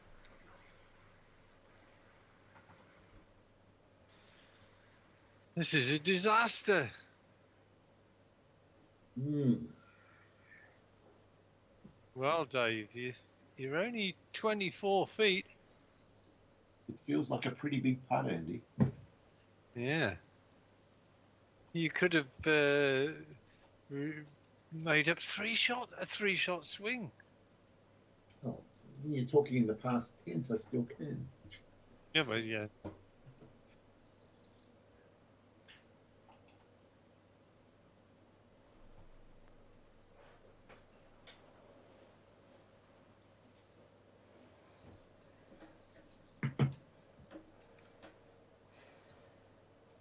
this is a disaster. Well, Dave, you're only 24 feet. It feels like a pretty big putt, Andy. Yeah. You could have made up a three-shot swing. Oh, you're talking in the past tense, I still can. Yeah, but yeah.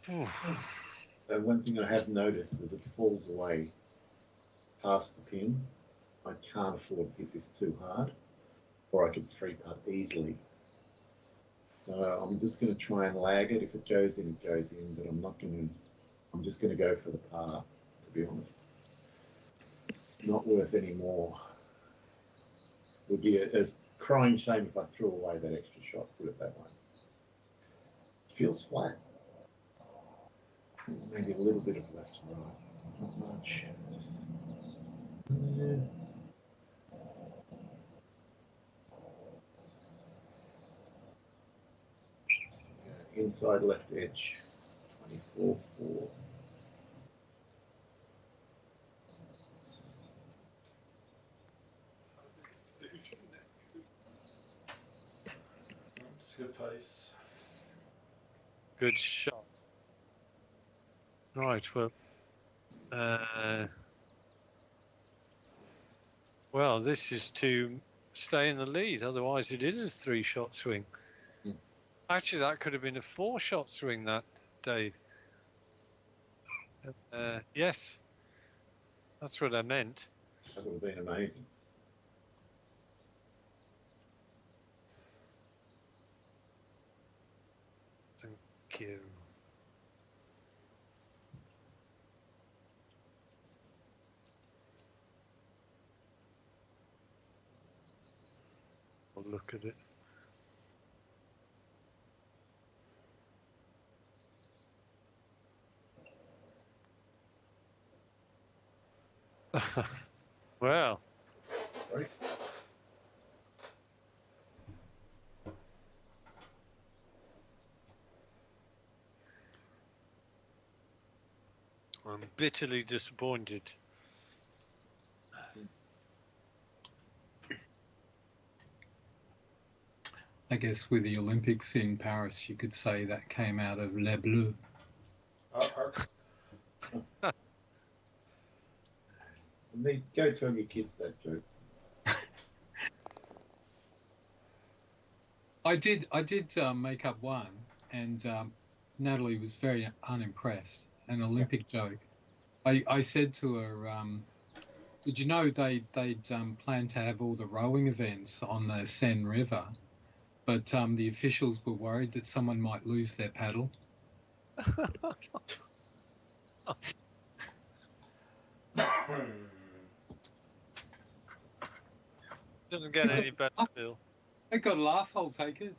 So one thing I have noticed as it falls away past the pin, I can't afford to hit this too hard, or I could three putt easily. So I'm just going to try and lag it. If it goes in, it goes in, but I'm not going to. I'm just going to go for the par, to be honest. It's not worth any more. It would be a crying shame if I threw away that extra shot, put it that way. It feels flat. Maybe a little bit of left and right. Not much. Just, yeah. Inside left edge, 24-4. It's a good pace. Good shot. Right, well, this is to stay in the lead. Otherwise, it is a 3-shot swing. Actually, that could have been a 4-shot swing that day. Yes, that's what I meant. That would have been amazing. Thank you. I'll look at it. Well. Sorry. I'm bitterly disappointed. I guess with the Olympics in Paris, you could say that came out of Les Bleus. Go tell your kids that joke. I did make up one, and Natalie was very unimpressed. An Olympic joke. I said to her, did you know they'd planned to have all the rowing events on the Seine River, but the officials were worried that someone might lose their paddle. Doesn't get any better, Bill. I got a laugh, I'll take it.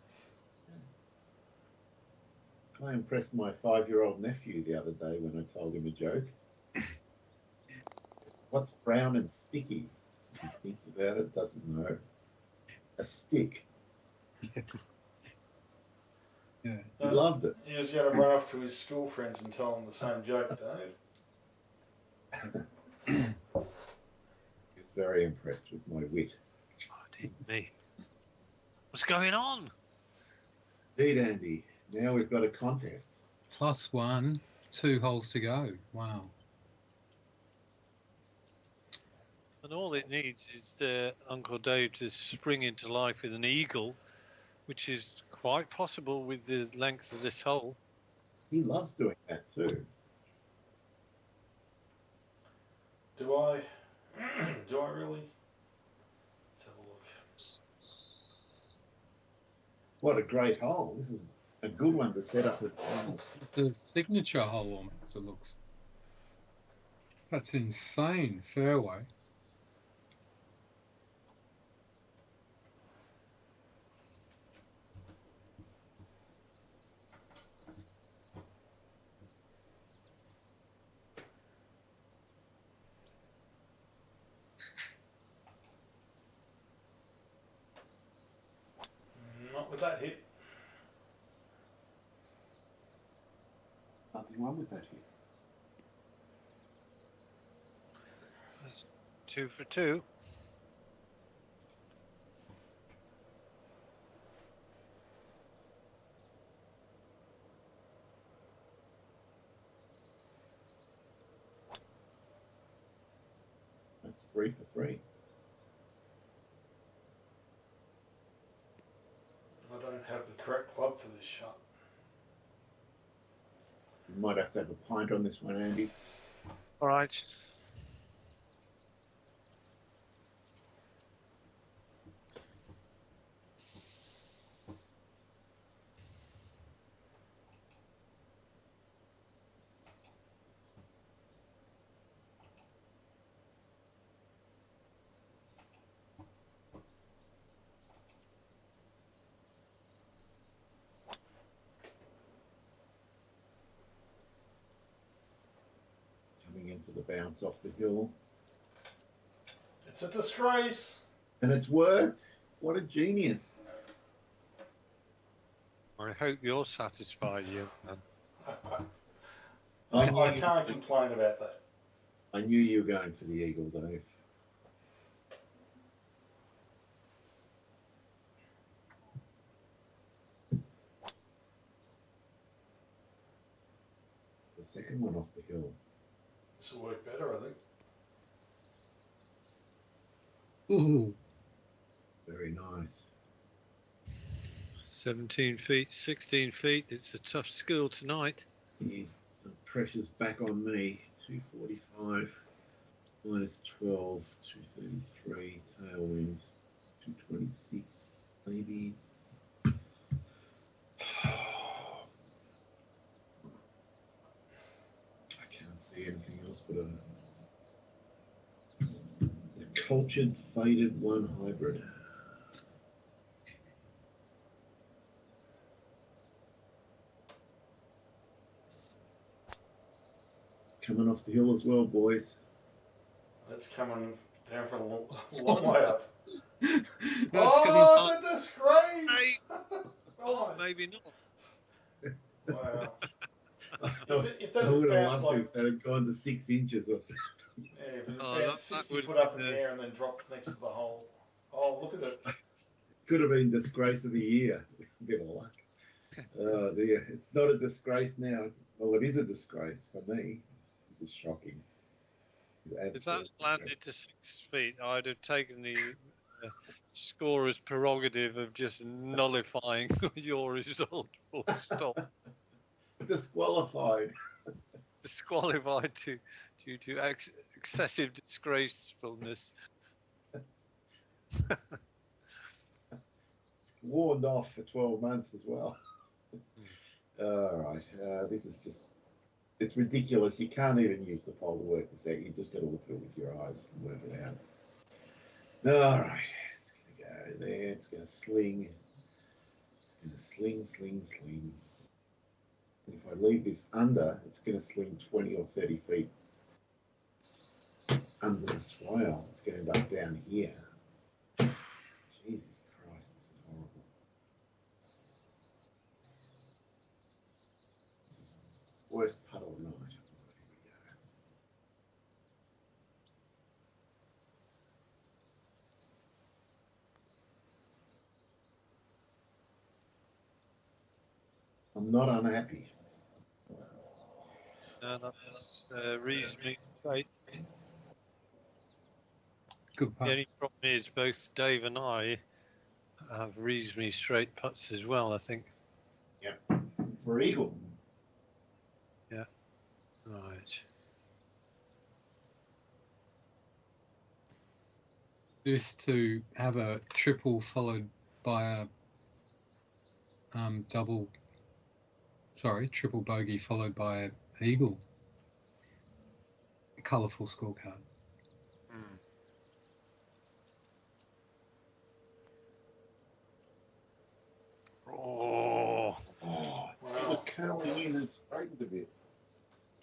I impressed my 5-year-old nephew the other day when I told him a joke. What's brown and sticky? He thinks about it, doesn't know. A stick. Yeah. He loved it. He was going to run off to his school friends and tell them the same joke, Dave. He was very impressed with my wit. Oh, dear me. What's going on? Indeed, Andy. Now we've got a contest. +1, 2 holes to go. Wow. And all it needs is Uncle Dave to spring into life with an eagle, which is quite possible with the length of this hole. He loves doing that too. Do I really? Let's have a look. What a great hole. This is a good one to set up. It's the signature hole almost, it looks. That's insane fairway. Not with that hit. Nothing wrong with that here. That's 2 for 2. That's 3 for 3. I don't have the correct club for this shot. We might have to have a pint on this one, Andy. All right. Coming into the bounce off the hill. It's a disgrace. And it's worked. What a genius. I hope you're satisfied, you man. I can't complain about that. I knew you were going for the eagle, Dave. The second one off the hill. This will work better, I think. Ooh. Very nice. 17 feet, 16 feet. It's a tough school tonight. The pressure's back on me. 245 minus 12, 233 tailwind, 226 maybe. I can't see anything else but a cultured faded one hybrid. Coming off the hill as well, boys. It's coming down for a long way up. That's Oh, it's a disgrace! Hey. Almost. Maybe not. Wow. If I that would had have bounced loved like, if that had gone to 6 inches or something. yeah, if it had Oh, bounced that 60 would foot up be in the air and then dropped next to the hole. Oh, look at it. Could have been disgrace of the year. A bit of luck. Oh dear, it's not a disgrace now. Well, it is a disgrace for me. This is shocking. If that landed to 6 feet, I'd have taken the scorer's prerogative of just nullifying your result. Full stop. Disqualified. Disqualified due to excessive disgracefulness. Warned off for 12 months as well. All right, this is just, it's ridiculous. You can't even use the pole to work this out. You just got to look at it with your eyes and work it out. All right, it's going to go there. It's going to sling. It's going to sling. And if I leave this under, it's going to sling 20 or 30 feet under the swale. It's going to end up down here. Jesus Christ, this is horrible. This is the worst putt of the night. Here we go. I'm not unhappy. No, that's reasonably straight. Good The putt. only problem is both Dave and I have reasonably straight putts as well, I think. Yep. For eagle. Right. This to have a triple followed by a triple bogey followed by an eagle. A colourful scorecard. Oh, It was curling in and straightened a bit.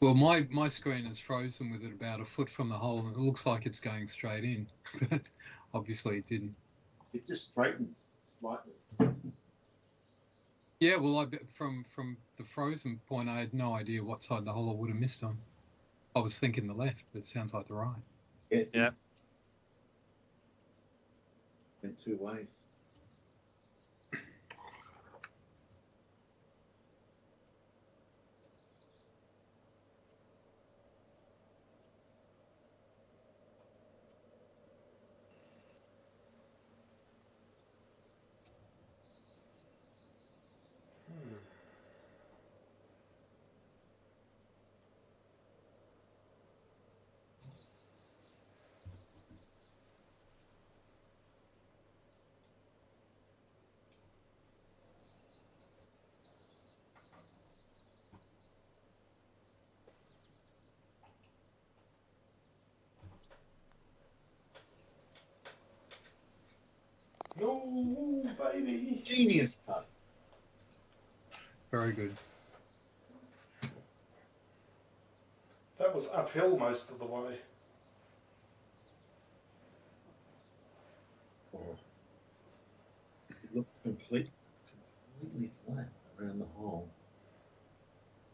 Well, my screen is frozen with it about a foot from the hole, and it looks like it's going straight in, but obviously it didn't. It just straightened slightly. Yeah, well, from the frozen point, I had no idea what side of the hole I would have missed on. I was thinking the left, but it sounds like the right. Yeah. In two ways. Oh, baby. Genius putt. Very good. That was uphill most of the way. Oh. It looks completely flat around the hole.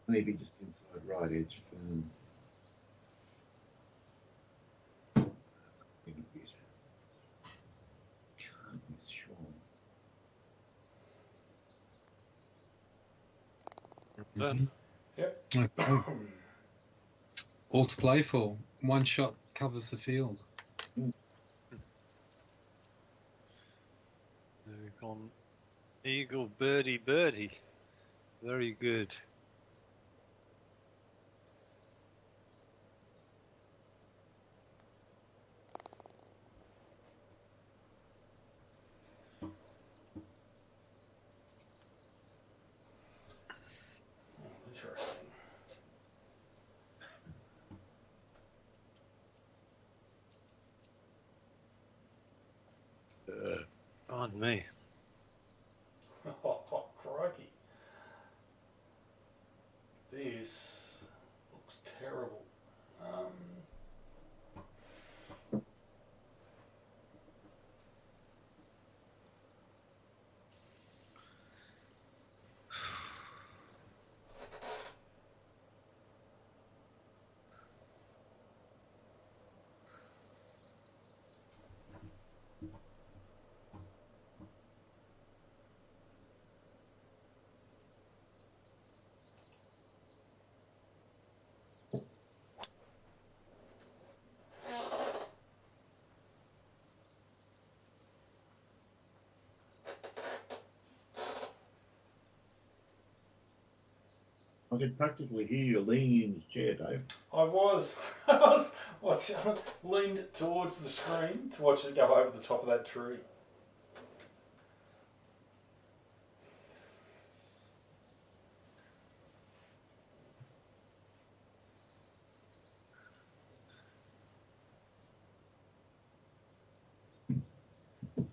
Maybe just inside right edge for maybe a bit. Can't miss Sean. Done. Yep. Okay. All to play for. One shot covers the field. We've gone eagle, birdie, birdie. Very good. Interesting. Pardon me. Oh, crikey. This looks terrible. I could practically hear you leaning in his chair, Dave. I was watching, leaned towards the screen to watch it go over the top of that tree.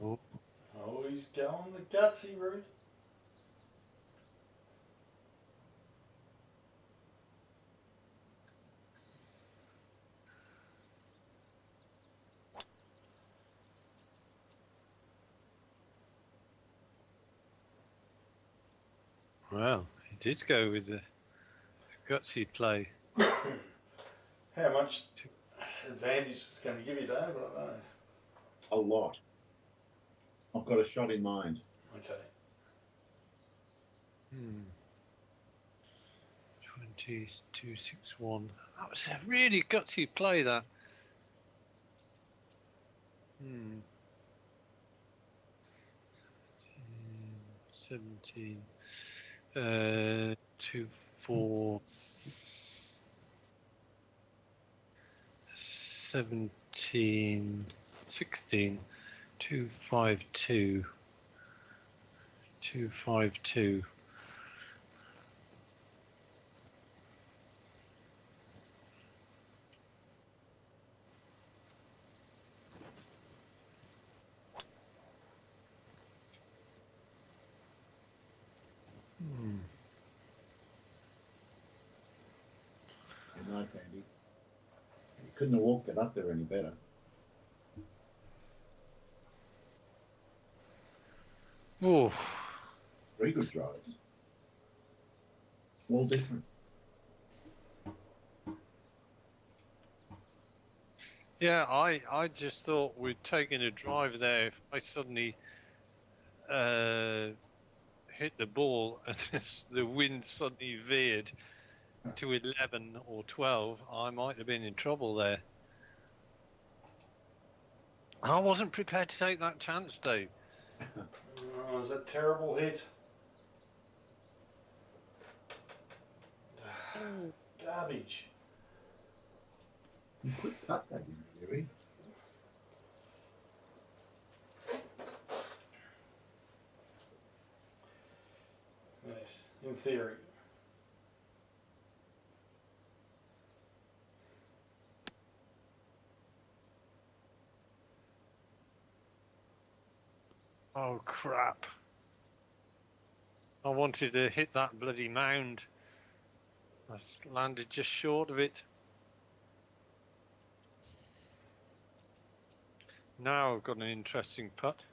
Oh. Oh, he's going the gutsy route. Well, he did go with the gutsy play. How much advantage it's going to give you, Dave? I don't know. A lot. I've got a shot in mind. Okay. 2261. That was a really gutsy play, that. 17. 2, 4. 17. 16. 252. 252. Yeah, nice, Andy. You couldn't have walked it up there any better. Oh, Very good drives. All different. yeah. I just thought we'd taken a drive there. If I suddenly hit the ball and the wind suddenly veered to 11 or 12, I might have been in trouble there. I wasn't prepared to take that chance, Dave. Oh, it was a terrible hit. Garbage. You could cut that in theory. Yes, in theory. Oh crap! I wanted to hit that bloody mound. I landed just short of it. Now I've got an interesting putt.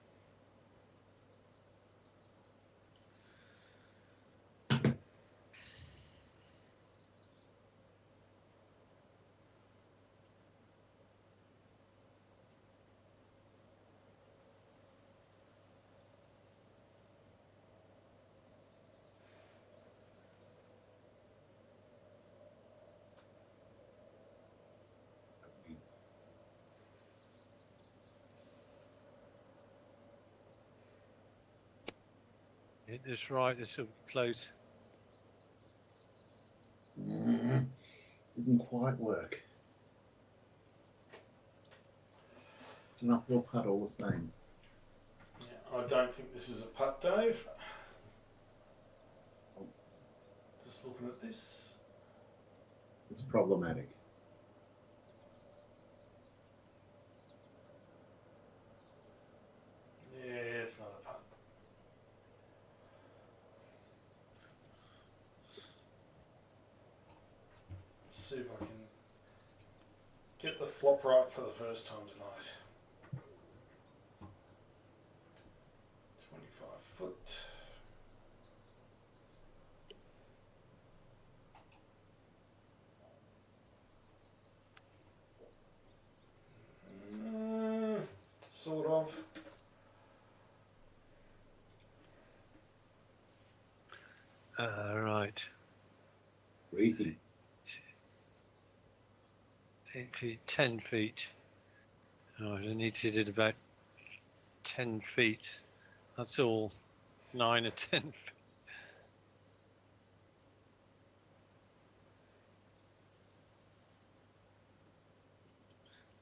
Hit this right, this will be close. Didn't quite work. It's an uphill putt all the same. Yeah, I don't think this is a putt, Dave. Just looking at this. It's problematic. Yeah, it's not a putt. Let's see if I can get the flop right for the first time tonight. 25 foot. Sort of. Right. Easy. 8 feet, 10 feet. Oh, I need to do about 10 feet. That's all. 9 or 10 feet.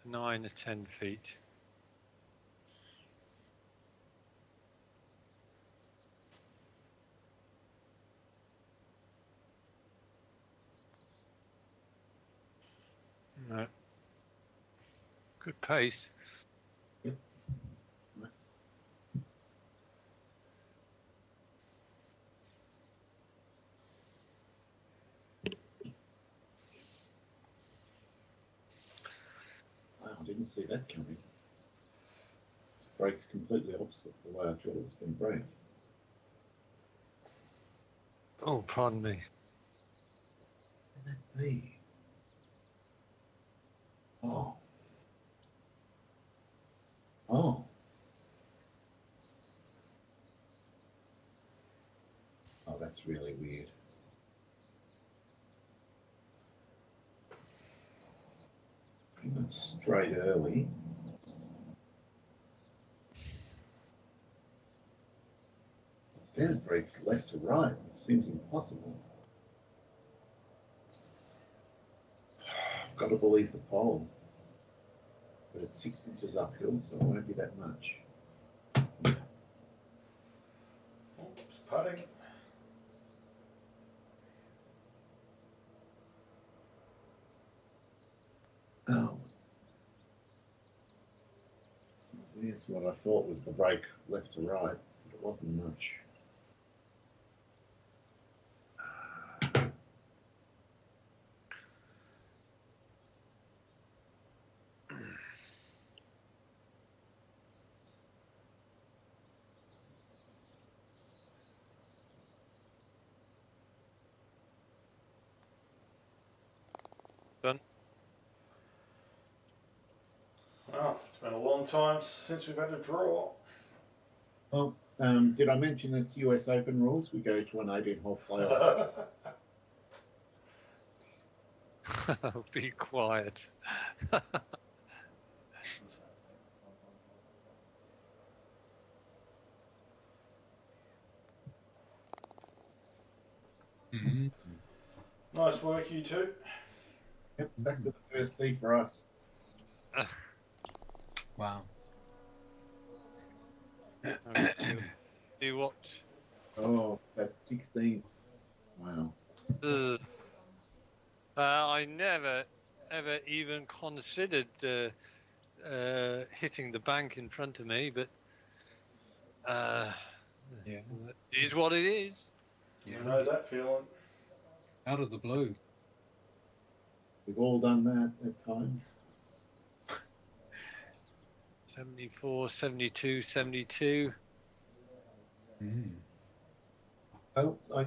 9 or 10 feet. No. Good pace. Nice. Wow, I didn't see that coming. This break's completely opposite the way I thought it was going to break. Oh, pardon me. What could that be? Oh. Oh. Oh, that's really weird. Pretty much straight early. Then it breaks left to right. It seems impossible. I've got to believe the pole. But it's 6 inches uphill, so it won't be that much. Oops, putting. Oh. Here's what I thought was the break left to right, but it wasn't much. Done. Well, it's been a long time since we've had a draw. Oh, did I mention it's US Open rules? We go to an 18-hole playoff. Be quiet. Mm-hmm. Nice work, you two. Yep, back to the first tee for us. Wow. Do what? Oh, that's 16. Wow. I never, ever even considered hitting the bank in front of me, but Yeah. It is what it is. You know that feeling. Out of the blue. We've all done that at times. 74, 72, 72. Mm. I